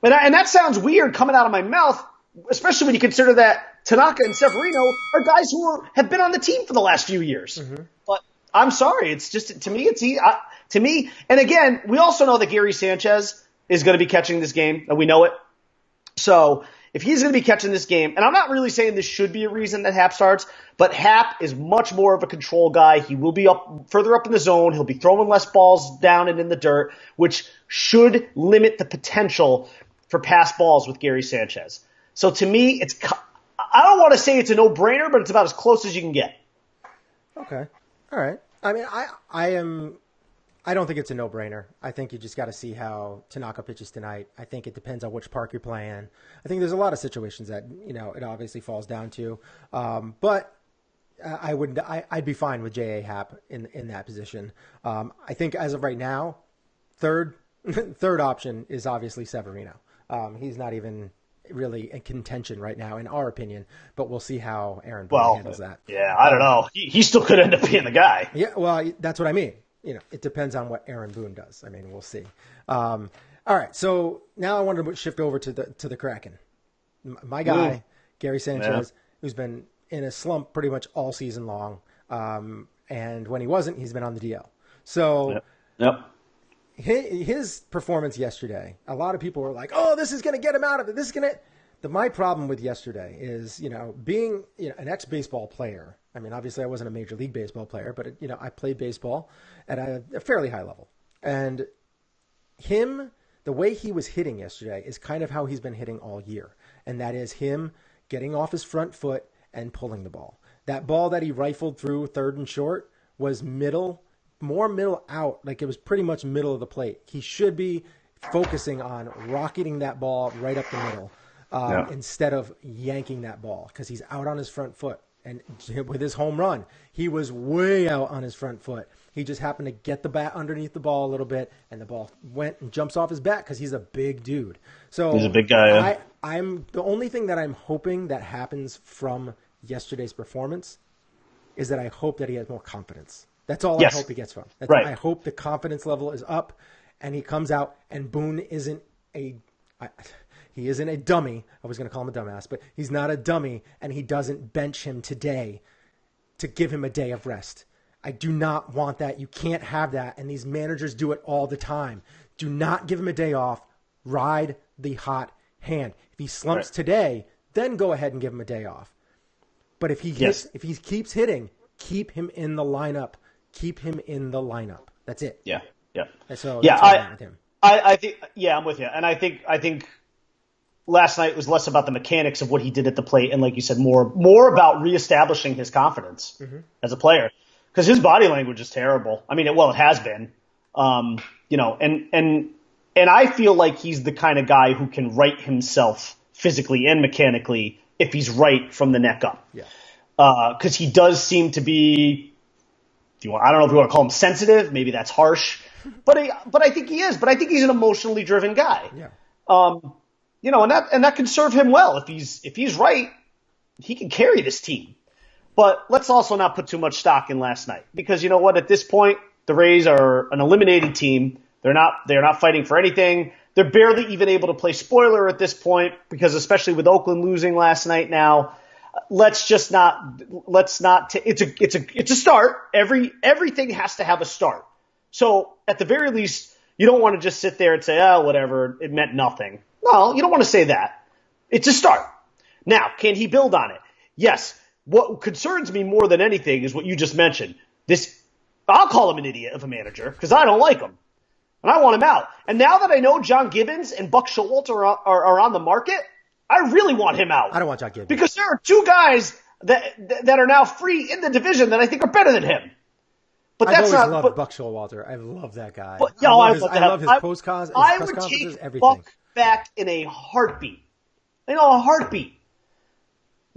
And that sounds weird coming out of my mouth, especially when you consider that Tanaka and Severino are guys who have been on the team for the last few years. Mm-hmm. But I'm sorry. It's just, to me, and again, we also know that Gary Sanchez is going to be catching this game, and we know it. So if he's going to be catching this game, and I'm not really saying this should be a reason that Happ starts, but Happ is much more of a control guy. He will be further up in the zone. He'll be throwing less balls down and in the dirt, which should limit the potential for pass balls with Gary Sanchez. So to me, I don't want to say it's a no-brainer, but it's about as close as you can get. Okay. All right. I mean, I don't think it's a no-brainer. I think you just got to see how Tanaka pitches tonight. I think it depends on which park you're playing. I think there's a lot of situations that, it obviously falls down to. But I'd be fine with J.A. Happ in that position. I think as of right now, third option is obviously Severino. He's not even really in contention right now, in our opinion, but we'll see how Aaron handles that. Yeah, I don't know. He still could end up being the guy. Yeah, well, that's what I mean. it depends on what Aaron Boone does. I mean, we'll see. All right, so now I wanted to shift over to the Kraken. My guy, Ooh. Gary Sanchez, who's been in a slump pretty much all season long, and when he wasn't, he's been on the DL. So Yep. his performance yesterday, a lot of people were like, "Oh, this is going to get him out of it. This is going to." My problem with yesterday is, being an ex-baseball player. I mean, obviously, I wasn't a Major League Baseball player, but I played baseball at a fairly high level, and the way he was hitting yesterday is kind of how he's been hitting all year, and that is him getting off his front foot and pulling the ball. That ball that he rifled through third and short was more middle out, like it was pretty much middle of the plate. He should be focusing on rocketing that ball right up the middle instead of yanking that ball, because he's out on his front foot. And with his home run, he was way out on his front foot. He just happened to get the bat underneath the ball a little bit, and the ball went and jumps off his bat because he's a big dude. So he's a big guy. Yeah. I'm the only thing that I'm hoping that happens from yesterday's performance is that I hope that he has more confidence. That's all I hope he gets from. Right. I hope the confidence level is up, and he comes out, and Boone isn't he isn't a dummy. I was going to call him a dumbass, but he's not a dummy, and he doesn't bench him today to give him a day of rest. I do not want that. You can't have that, and these managers do it all the time. Do not give him a day off. Ride the hot hand. If he slumps today, then go ahead and give him a day off. But if he keeps hitting, keep him in the lineup. Keep him in the lineup. That's it. Yeah. So I think I'm with you, and I think last night was less about the mechanics of what he did at the plate, and like you said, more about reestablishing his confidence as a player, because his body language is terrible. I mean, it has been, and I feel like he's the kind of guy who can right himself physically and mechanically if he's right from the neck up. Yeah. Because he does seem to be, I don't know if you want to call him sensitive. Maybe that's harsh, but I think he is. But I think he's an emotionally driven guy. Yeah. And that can serve him well. If he's right, he can carry this team. But let's also not put too much stock in last night, because you know what? At this point, the Rays are an eliminated team. They're not fighting for anything. They're barely even able to play spoiler at this point, because especially with Oakland losing last night now, it's a start. Everything has to have a start. So at the very least, you don't want to just sit there and say, whatever, it meant nothing. No, you don't want to say that. It's a start. Now, can he build on it? Yes. What concerns me more than anything is what you just mentioned. I'll call him an idiot of a manager because I don't like him. And I want him out. And now that I know John Gibbons and Buck Showalter are on the market, I really want him out. I don't want John Gibbons. Because there are two guys that are now free in the division that I think are better than him. But I've always loved Buck Showalter. I love that guy. I love his post press would conferences, take everything. Buck back in a heartbeat. A heartbeat.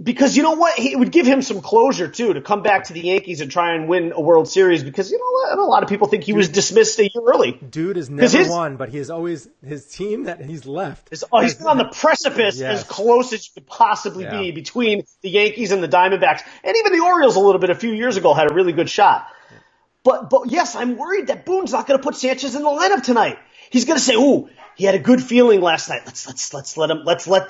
Because you know what? It would give him some closure, too, to come back to the Yankees and try and win a World Series, because you know what? A lot of people think he was dismissed a year early. Dude has never won, but he has always – his team that he's left. He's been on the precipice as close as you could possibly be between the Yankees and the Diamondbacks. And even the Orioles a little bit a few years ago had a really good shot. But yes, I'm worried that Boone's not going to put Sanchez in the lineup tonight. He's going to say, "Ooh, he had a good feeling last night. Let's let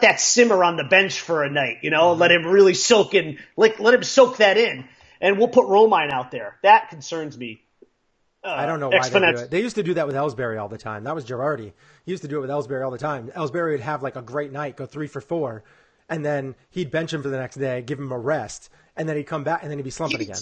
that simmer on the bench for a night. Let him really soak in. Let him soak that in, and we'll put Romine out there." That concerns me. I don't know why they do it. They used to do that with Ellsbury all the time. That was Girardi. He used to do it with Ellsbury all the time. Ellsbury would have like a great night, go 3 for 4, and then he'd bench him for the next day, give him a rest, and then he'd come back, and then he'd be slumping again.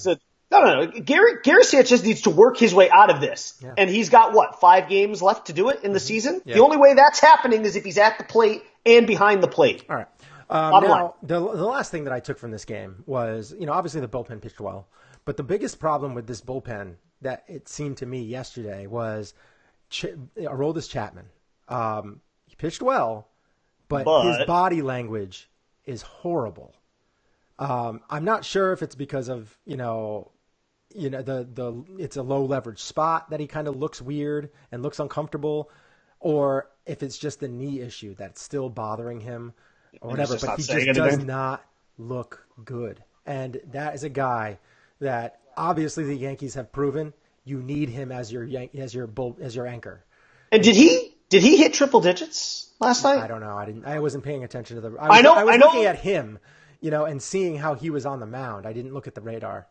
No. Gary Sanchez needs to work his way out of this. Yeah. And he's got, 5 games left to do it in the season? Yeah. The only way that's happening is if he's at the plate and behind the plate. All right. Now, the last thing that I took from this game was, obviously the bullpen pitched well. But the biggest problem with this bullpen that it seemed to me yesterday was Aroldis Chapman. He pitched well, but his body language is horrible. I'm not sure if it's because of, it's a low leverage spot that he kind of looks weird and looks uncomfortable, or if it's just the knee issue that's still bothering him or whatever, but he just does not look good. And that is a guy that obviously the Yankees have proven you need him as your anchor. And did he hit triple digits last night? I don't know. I wasn't paying attention to the. I was looking at him, and seeing how he was on the mound. I didn't look at the radar.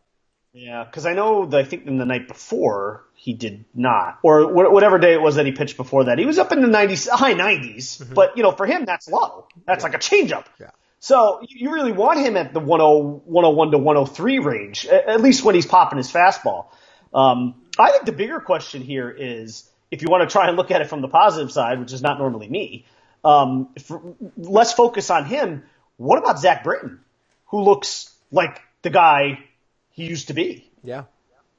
Yeah, because I know that I think in the night before he did not, or whatever day it was that he pitched before that, he was up in the high 90s. Mm-hmm. But for him, that's low. That's like a changeup. Yeah. So you really want him at the 101 to 103 range, at least when he's popping his fastball. I think the bigger question here is, if you want to try and look at it from the positive side, which is not normally me, let's focus on him. What about Zach Britton, who looks like the guy he used to be? Yeah.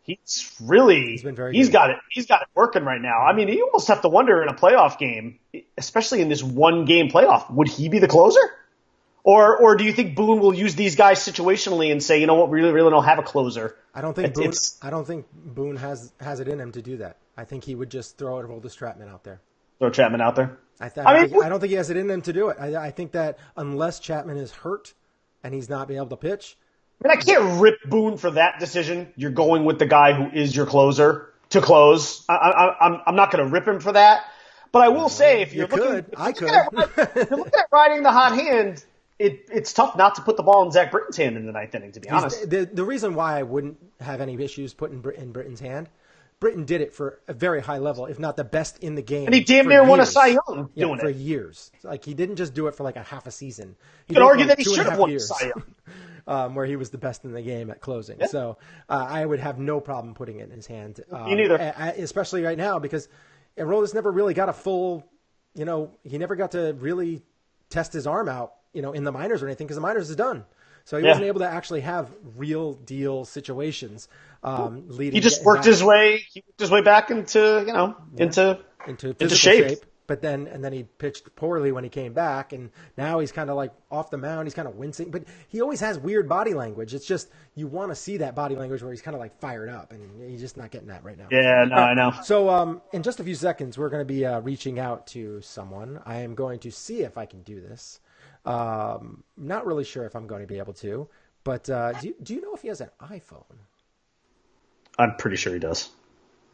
He's been very good. He's got it working right now. I mean, you almost have to wonder in a playoff game, especially in this one game playoff, would he be the closer? Or do you think Boone will use these guys situationally and say, you know what, we really don't have a closer? I don't think Boone has it in him to do that. I think he would just throw Aroldis Chapman out there. Throw Chapman out there? I don't think he has it in him to do it. I think that unless Chapman is hurt and he's not being able to pitch. I mean, I can't rip Boone for that decision. You're going with the guy who is your closer to close. I'm not going to rip him for that. But I will say, if you're looking at riding the hot hand, it's tough not to put the ball in Zach Britton's hand in the ninth inning, to be honest. The reason why I wouldn't have any issues putting in Britton's hand, Britton did it for a very high level, if not the best in the game. And he damn near won a Cy Young doing it. For years. Like, he didn't just do it for like a half a season. You could argue that he should have won a Cy Young. Where he was the best in the game at closing. Yeah. So I would have no problem putting it in his hand. Me neither. Especially right now, because Aroldis never really got a full, he never got to really test his arm out, in the minors or anything, because the minors is done. So he wasn't able to actually have real deal situations. He just worked his way back into shape. But then he pitched poorly when he came back, and now he's kind of like off the mound. He's kind of wincing, but he always has weird body language. It's just you want to see that body language where he's kind of like fired up, and he's just not getting that right now. Yeah, no, I know. So in just a few seconds, we're going to be reaching out to someone. I am going to see if I can do this. Not really sure if I'm going to be able to, but do you know if he has an iPhone? I'm pretty sure he does.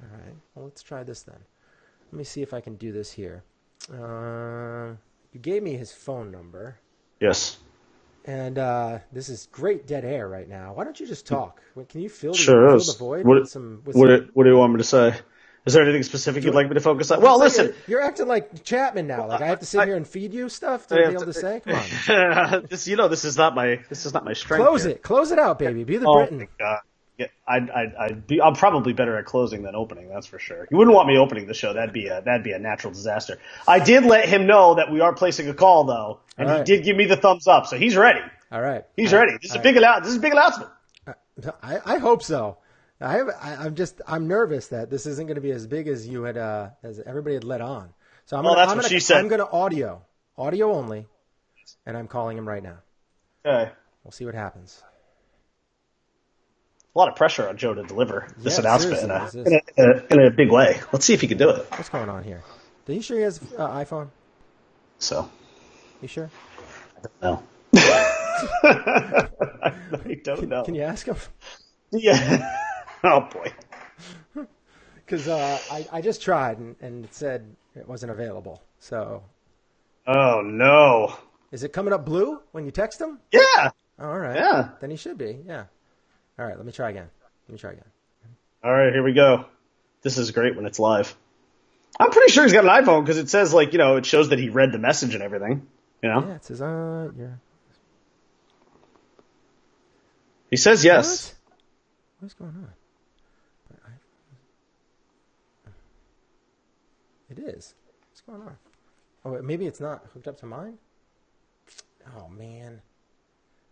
All right. Well, let's try this then. Let me see if I can do this here. You gave me his phone number. Yes. And this is great dead air right now. Why don't you just talk? Can you fill the void what do you want me to say? Is there anything specific you'd like me to focus on? Well, listen. You're acting like Chapman now. Like I have to sit here and feed you stuff to be able to say? Come on. This is not my strength. Close it out, baby. Be the Britain. My God. Yeah, I'm probably better at closing than opening. That's for sure. You wouldn't want me opening the show. That'd be a natural disaster. I did let him know that we are placing a call though, and he did give me the thumbs up, so he's ready. All right, he's ready. This is a big announcement. I hope so. I'm nervous that this isn't going to be as big as you had as everybody had let on. So I'm going to audio only, and I'm calling him right now. Okay. We'll see what happens. A lot of pressure on Joe to deliver this announcement in a big way. Let's see if he can do it. What's going on here? Are you sure he has iPhone? So. You sure? No. I don't know. Can you ask him? Yeah. Oh, boy. Because I just tried, and it said it wasn't available. So. Oh, no. Is it coming up blue when you text him? Yeah. Oh, all right. Yeah. Then he should be, yeah. All right, let me try again. All right, here we go. This is great when it's live. I'm pretty sure he's got an iPhone because it says, it shows that he read the message and everything. Yeah, it says, He says yes. What's going on? It is. What's going on? Oh, maybe it's not hooked up to mine? Oh, man.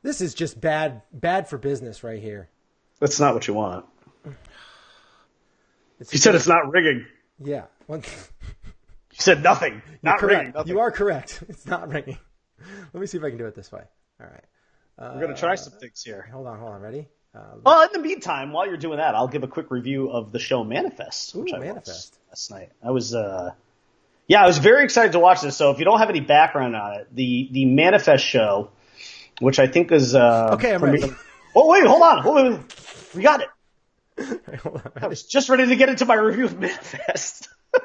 This is just bad for business right here. That's not what you want. You said it's not ringing. Yeah. You said nothing. Not ringing. Nothing. You are correct. It's not ringing. Let me see if I can do it this way. All right. We're going to try some things here. Hold on. Ready? Well, in the meantime, while you're doing that, I'll give a quick review of the show Manifest, which I watched last night. I was very excited to watch this. So if you don't have any background on it, the Manifest show, which I think is okay, I'm ready. Oh, wait, hold on. We got it. Hold on. I was just ready to get into my review of Manifest. All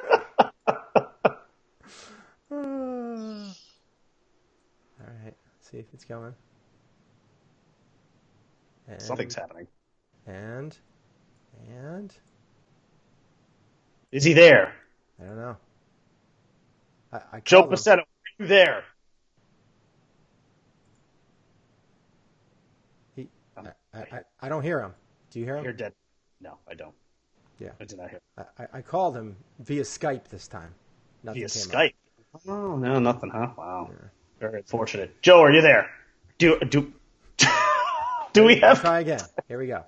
right. See if it's going. And, Something's happening. And Is he there? I don't know. I Joe called him. Pacetto, are you there? I don't hear him. Do you hear him? You're dead. No, I don't. Yeah. I did not hear. I called him via Skype this time. Nothing Via came up. Skype. Oh, no, nothing, huh? Wow. Yeah. Very unfortunate. Joe, are you there? Do we have... Try again. Here we go.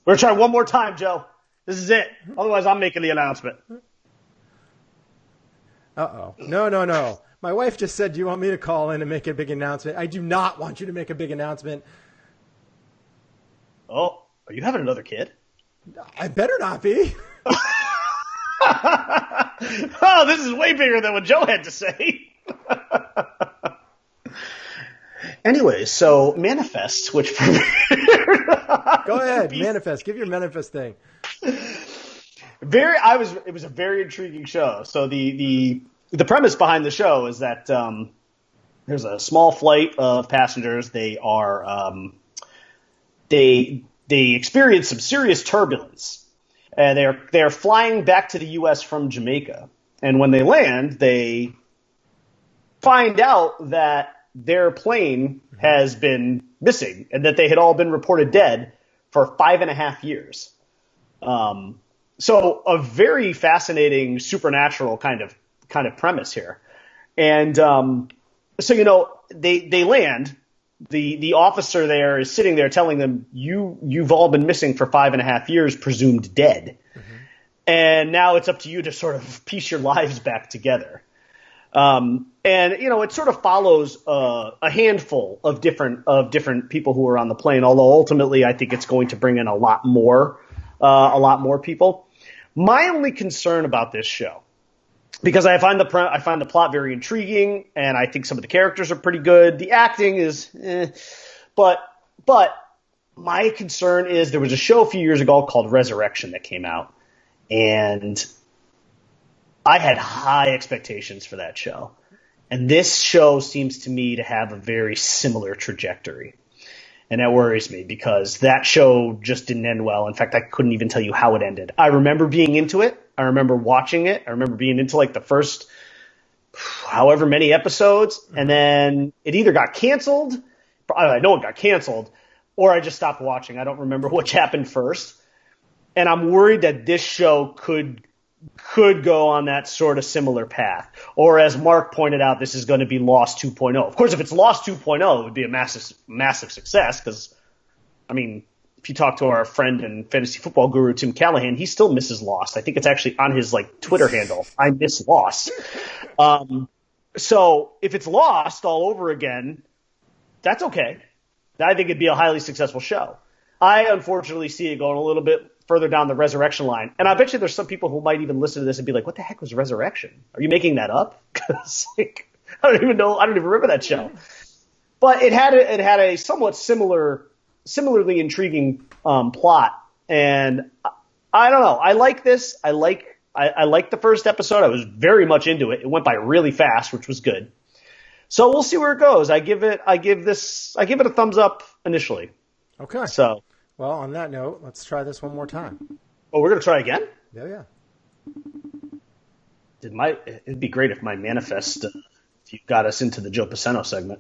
We're going to try one more time, Joe. This is it. Otherwise, I'm making the announcement. Uh-oh. No. My wife just said, do you want me to call in and make a big announcement? I do not want you to make a big announcement. Oh, are you having another kid? I better not be. Oh, this is way bigger than what Joe had to say. Anyway, so Manifest, which Go ahead, Manifest. Give your Manifest thing. It was a very intriguing show. So the premise behind the show is that there's a small flight of passengers. They are they experience some serious turbulence. They are flying back to the U.S. from Jamaica, and when they land, they find out that their plane has been missing and that they had all been reported dead for 5.5 years. So a very fascinating supernatural kind of premise here. And so they land. The officer there is sitting there telling them, you've all been missing for 5.5 years, presumed dead. Mm-hmm. And now it's up to you to sort of piece your lives back together. And it sort of follows a handful of different people who are on the plane. Although ultimately, I think it's going to bring in a lot more people. My only concern about this show, because I find the plot very intriguing, and I think some of the characters are pretty good. The acting is, but my concern is there was a show a few years ago called Resurrection that came out, and I had high expectations for that show. And this show seems to me to have a very similar trajectory. And that worries me because that show just didn't end well. In fact, I couldn't even tell you how it ended. I remember being into it. I remember watching it. I remember being into like the first however many episodes. And then it either got canceled. I know it got canceled. Or I just stopped watching. I don't remember which happened first. And I'm worried that this show could go on that sort of similar path. Or as Mark pointed out, this is going to be Lost 2.0. Of course, if it's Lost 2.0, it would be a massive success because, I mean, if you talk to our friend and fantasy football guru, Tim Callahan, he still misses Lost. I think it's actually on his Twitter handle. I miss Lost. So if it's Lost all over again, that's okay. I think it'd be a highly successful show. I unfortunately see it going a little bit further down the Resurrection line. And I bet you there's some people who might even listen to this and be like, what the heck was Resurrection? Are you making that up? Because I don't even know. I don't even remember that show. But it had a somewhat similarly intriguing plot. And I don't know. I like this. I like the first episode. I was very much into it. It went by really fast, which was good. So we'll see where it goes. I give it a thumbs up initially. Okay. So, well, on that note, let's try this one more time. Oh, we're gonna try again? Yeah. It'd be great if my Manifest, if you got us into the Joe Paceno segment.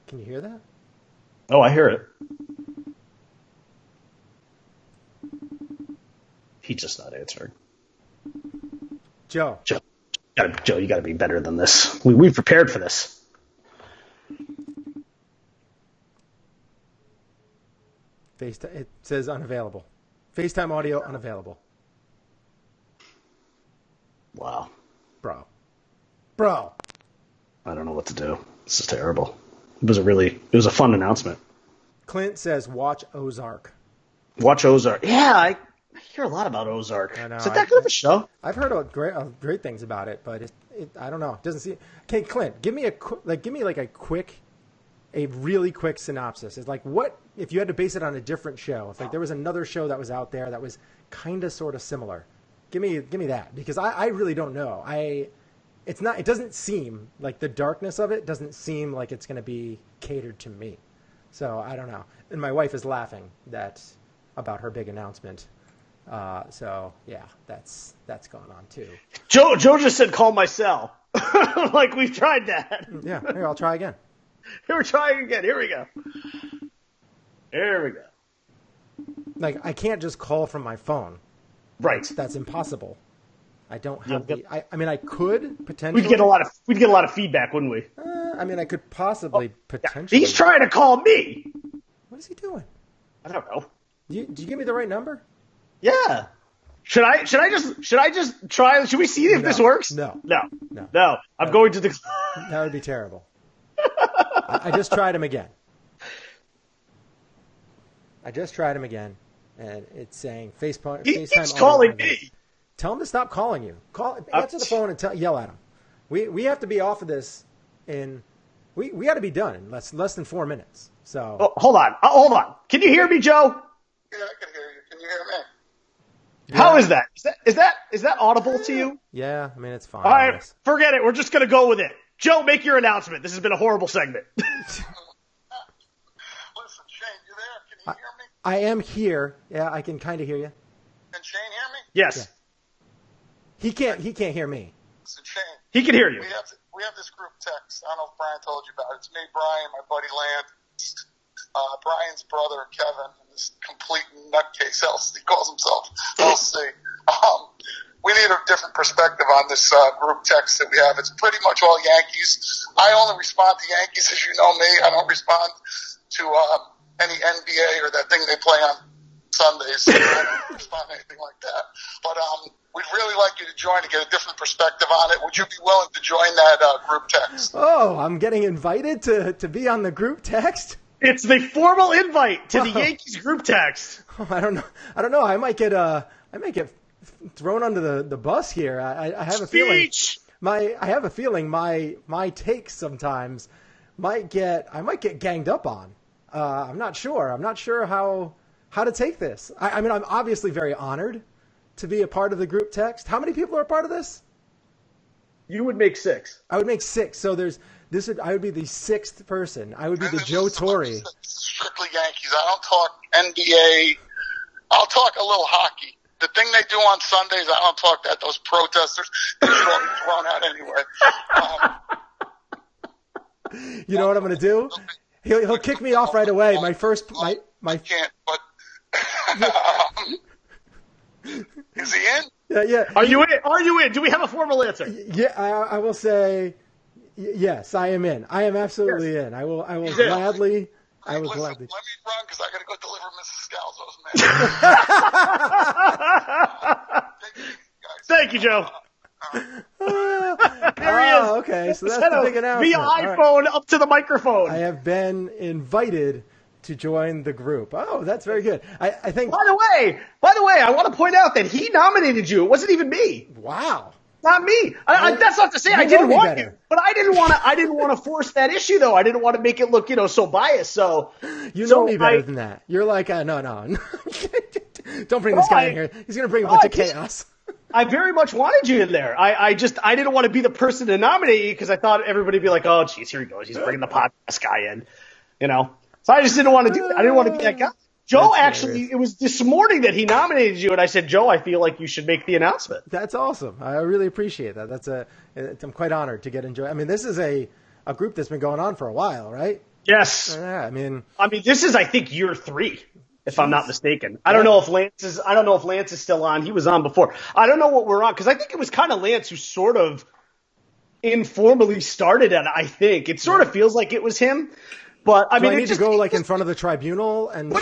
Can you hear that? Oh, I hear it. He's just not answering. Joe, you got to be better than this. We prepared for this. it says unavailable. FaceTime audio unavailable. Wow. Bro. I don't know what to do. This is terrible. It was a fun announcement. Clint says watch Ozark. Watch Ozark. Yeah, I hear a lot about Ozark. I know. Is it that good of a show? I've heard great things about it, but I don't know. It doesn't seem. Okay, Clint, give me a quick a really quick synopsis. It's like, what if you had to base it on a different show? If like there was another show that was out there that was kind of sort of similar, give me that, because I really don't know. It doesn't seem like the darkness of it doesn't seem like it's going to be catered to me. So I don't know. And my wife is laughing about her big announcement. So yeah, that's going on too. Joe just said call my cell. Like we've tried that. Yeah, here, I'll try again. We're trying again. Here we go. Like I can't just call from my phone. Right. That's impossible. I don't have I mean, I could potentially. We'd get a lot of feedback, wouldn't we? I mean, I could possibly Yeah. potentially. He's trying to call me. What is he doing? I don't know. Did you give me the right number? Yeah. Should I just try? Should we see if this works? No. I'm going to the. That would be terrible. I just tried him again. And it's saying FaceTime. He keeps calling me. Tell him to stop calling you. Answer the phone and yell at him. We have to be off of this we got to be done in less than 4 minutes. So hold on. Can you hear me, Joe? Yeah, I can hear you. Can you hear me? yeah. How is that? Is that audible to you? Yeah, I mean it's fine. All right, forget it. We're just gonna go with it. Joe, make your announcement. This has been a horrible segment. Listen, Shane, you there? Can you hear me? I am here. Yeah, I can kind of hear you. Can Shane hear me? Yes. Yeah. He can't hear me. Listen, Shane. He can hear you. We have this group text. I don't know if Brian told you about it. It's me, Brian, my buddy Lance, Brian's brother Kevin, and this complete nutcase else he calls himself LC. We need a different perspective on this group text that we have. It's pretty much all Yankees. I only respond to Yankees, as you know me. I don't respond to any NBA or that thing they play on Sundays. I don't respond to anything like that. But we'd really like you to join to get a different perspective on it. Would you be willing to join that group text? Oh, I'm getting invited to be on the group text? It's the formal invite to the Yankees group text. Oh, I don't know. I might get thrown under the bus here. I have a feeling my takes sometimes I might get ganged up on. I'm not sure. I'm not sure how to take this. I mean, I'm obviously very honored to be a part of the group text. How many people are a part of this? You would make 6. I would make 6. So I would be the 6th person. I would be the Joe Torre. Strictly Yankees. I don't talk NBA. I'll talk a little hockey. The thing they do on Sundays, I don't talk that. Those protesters, they should all be thrown out anyway. You know what I'm going to do? He'll kick me off right away. I can't, but is he in? Yeah. Are you in? Do we have a formal answer? Yeah, I will say yes. I am in. I am absolutely in. I will gladly. I will gladly. Let me run because I got to go deliver Mrs. Scalzo's man. Thank you, Joe. There he is. Okay, so that's the big announcement. Via iPhone up to the microphone. I have been invited to join the group. Oh, that's very good. I think. By the way, I want to point out that he nominated you. It wasn't even me. Wow. Not me. That's not to say I didn't want you, but I didn't want to force that issue though. I didn't want to make it look, so biased. So you know me better than that. You're like, no. Don't bring this guy in here. He's going to bring a bunch of chaos. I very much wanted you in there. I didn't want to be the person to nominate you because I thought everybody would be like, oh, geez, here he goes. He's bringing the podcast guy in, So I just didn't want to do that. I didn't want to be that guy. Joe, actually, it was this morning that he nominated you, and I said, Joe, I feel like you should make the announcement. That's awesome. I really appreciate that. I'm quite honored to get enjoy. I mean, this is a group that's been going on for a while, right? Yes. Yeah, I mean, this is, I think, year 3, if I'm not mistaken. I don't know if Lance is still on. He was on before. I don't know what we're on because I think it was kind of Lance who sort of informally started it. I think it sort of feels like it was him. But I need to go in front of the tribunal and.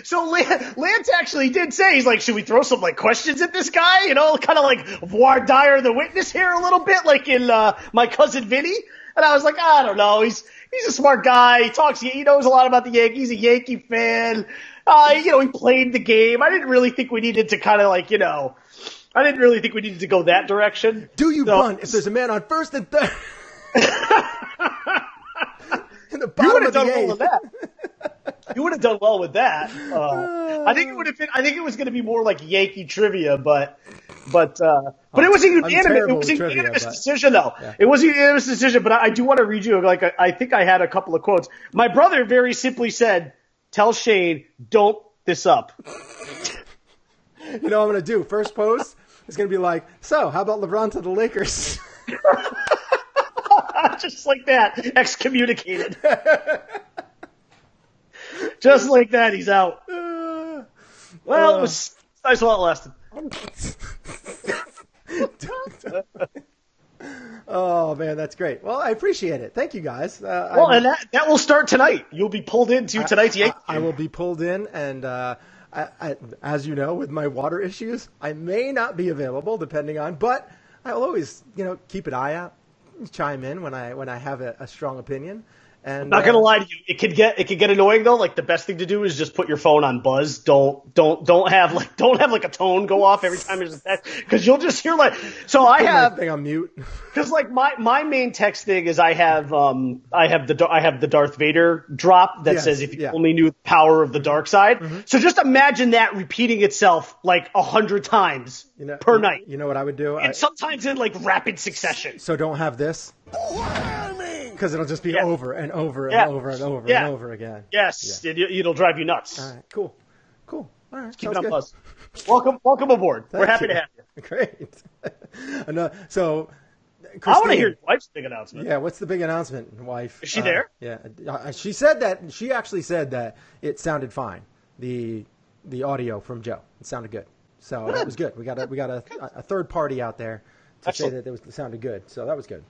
So Lance actually did say he's like, should we throw some questions at this guy? Kind of like voir dire the witness here a little bit, like in My Cousin Vinny. And I was like, I don't know. He's a smart guy. He knows a lot about the Yankees. He's a Yankee fan. He played the game. I didn't really think we needed to kind of I didn't really think we needed to go that direction. Do you bunt if there's a man on first and third? In the You bottom would of have done the well eighth. with that. You would have done well with that. I think it would have been. I think it was going to be more like Yankee trivia, but it was a unanimous. It terrible was a with trivia, unanimous but- decision, though. Yeah. It was a unanimous decision. But I do want to read you. Like I think I had a couple of quotes. My brother very simply said, "Tell Shane, don't this up." You know what I'm going to do? First post is going to be like, so how about LeBron to the Lakers? Just like that, excommunicated. Just like that, he's out. Well, it was nice while it lasted. Oh, man, that's great. Well, I appreciate it. Thank you, guys. Well, and that will start tonight. You'll be pulled into tonight's Yankees. I will be pulled in, and as you know, with my water issues, I may not be available, depending on, but I will always, keep an eye out, chime in when I have a strong opinion. And I'm not gonna lie to you. It could get annoying though. Like the best thing to do is just put your phone on buzz. Don't have like a tone go off every time there's a text, because you'll just hear like. So I have thing on mute. Because like my main text thing is I have the Darth Vader drop that says if you only knew the power of the dark side. Mm-hmm. So just imagine that repeating itself like 100 times per night. You know what I would do? And sometimes in like rapid succession. So don't have this. Because it'll just be over and over and over and over and over again. Yes, it'll drive you nuts. All right, cool. All right, keep it on buzz. Welcome aboard. We're happy to have you. Great. So, Christine, I want to hear your wife's big announcement. Yeah, what's the big announcement, wife? Is she there? Yeah, she said that. She actually said that it sounded fine. The audio from Joe, it sounded good. So that was good. We got a third party out there to say that it sounded good. So that was good.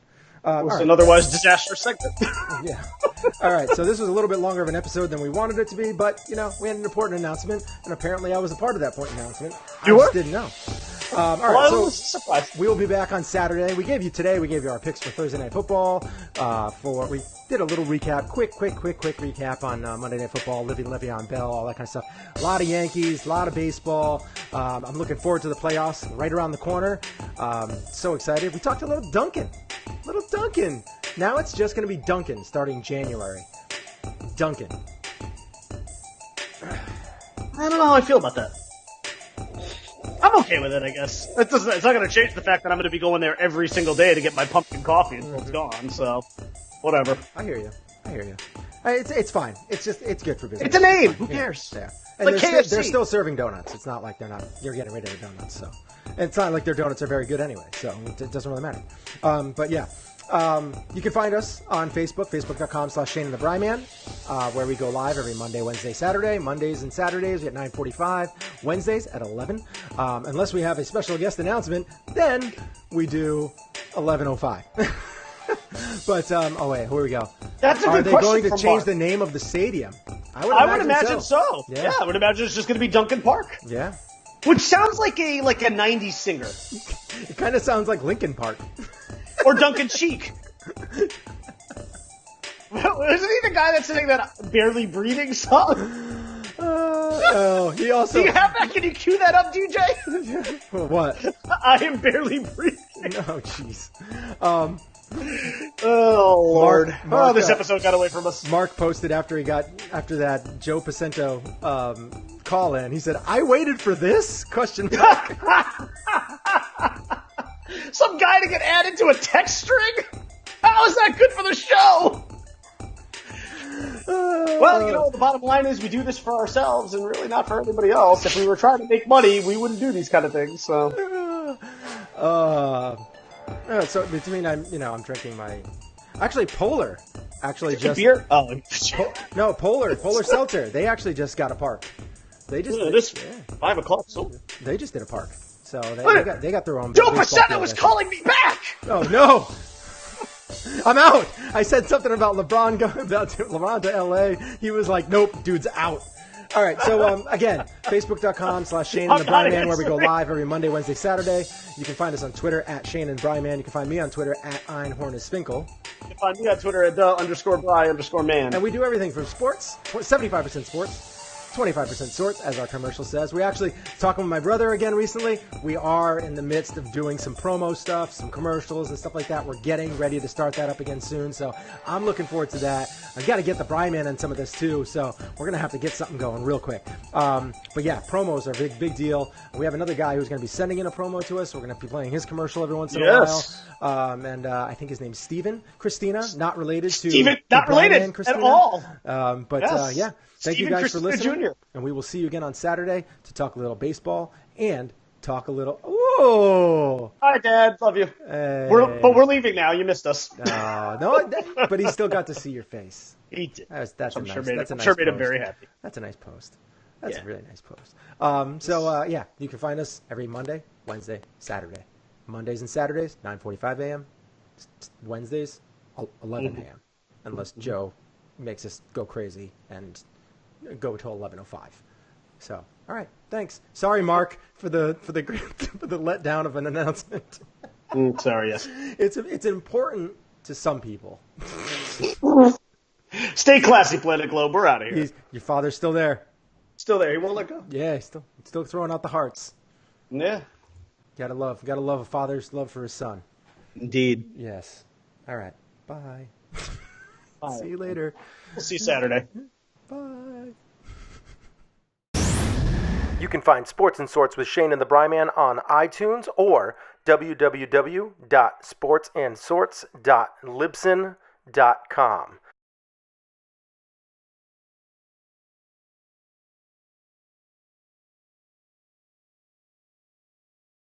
It was an otherwise disastrous segment. Yeah. All right. So this was a little bit longer of an episode than we wanted it to be, but we had an important announcement, and apparently I was a part of that important announcement. I just didn't know. All right. So we will be back on Saturday. We gave you our picks for Thursday Night Football. We did a little recap, quick recap on Monday Night Football, Le'Veon Bell, all that kind of stuff. A lot of Yankees, a lot of baseball. I'm looking forward to the playoffs right around the corner. So excited. We talked a little Duncan. Now it's just going to be Duncan starting January. Duncan. I don't know how I feel about that. I'm okay with it, I guess. It's not going to change the fact that I'm going to be going there every single day to get my pumpkin coffee until it's gone. So, whatever. I hear you. It's fine. It's good for business. It's a name. Who cares? Yeah. And like KFC. They're still serving donuts. It's not like you're getting rid of the donuts. So, and it's not like their donuts are very good anyway. So it doesn't really matter. But yeah. You can find us on Facebook, facebook.com/Shane and the Bryman, where we go live every Monday, Wednesday, Saturday. Mondays and Saturdays at 9:45. Wednesdays at 11. Unless we have a special guest announcement, then we do 11:05. But, wait, here we go. That's a good Are they question going to from change Mark. the name of the stadium? I would imagine so. Yeah, I would imagine it's just going to be Duncan Park. Yeah. Which sounds like a 90s singer. It kind of sounds like Linkin Park. Or Duncan Sheik. Isn't he the guy that's singing that Barely Breathing song? He also... Do you have that? Can you cue that up, DJ? What? I am barely breathing. Oh, jeez. Oh, Lord. Mark, this episode got away from us. Mark posted after that Joe Pacento call in. He said, "I waited for this?" Question mark. Some guy to get added to a text string? How is that good for the show? Well, the bottom line is we do this for ourselves and really not for anybody else. If we were trying to make money, we wouldn't do these kind of things. So, so between I'm drinking my Polar just beer. Oh, no, Polar Seltzer. They actually just got a park. They just 5 o'clock. So they just did a park. So they got their own. Joe Pacento was calling me back. Oh no. I'm out. I said something about LeBron to LA. He was like, nope, dude's out. All right. So, again, facebook.com/Shane and the Bryman, where we go live every Monday, Wednesday, Saturday. You can find us on Twitter at Shane and Bryman. You can find me on Twitter at Einhornespinkel. You can find me on Twitter at _Bry_man. And we do everything from sports, 75% sports, 25% sorts, as our commercial says. We're actually talking with my brother again recently. We are in the midst of doing some promo stuff, some commercials and stuff like that. We're getting ready to start that up again soon, so I'm looking forward to that. I got to get the Bry Man in some of this too, so we're going to have to get something going real quick. But yeah, promos are a big deal. We have another guy who's going to be sending in a promo to us. We're going to be playing his commercial every once in a while. And I think his name's Steven. Christina, not related to Steven, not related at all. Yeah. Thank you guys for listening. Jr. And we will see you again on Saturday to talk a little baseball and talk a little. Whoa! Hi, Dad. Love you. Hey. But we're leaving now. You missed us. No, but he still got to see your face. He did. That's a nice made post. him very happy. That's a nice post. That's a really nice post. Yeah, you can find us every Monday, Wednesday, Saturday. Mondays and Saturdays, 9:45 a.m. Wednesdays, 11 a.m. Unless Joe makes us go crazy and go till 11:05. So, all right, thanks. Sorry, Mark, for the for the letdown of an announcement. Sorry, yes. It's important to some people. Stay classy, Planet Globe. We're out of here. Your father's still there. Still there. He won't let go. Yeah, he's still throwing out the hearts. Yeah. Gotta love a father's love for his son. Indeed. Yes. All right. Bye. Bye. See you later. We'll see you Saturday. Bye. You can find Sports and Sorts with Shane and the Bryman on iTunes or www.sportsandsorts.libsyn.com.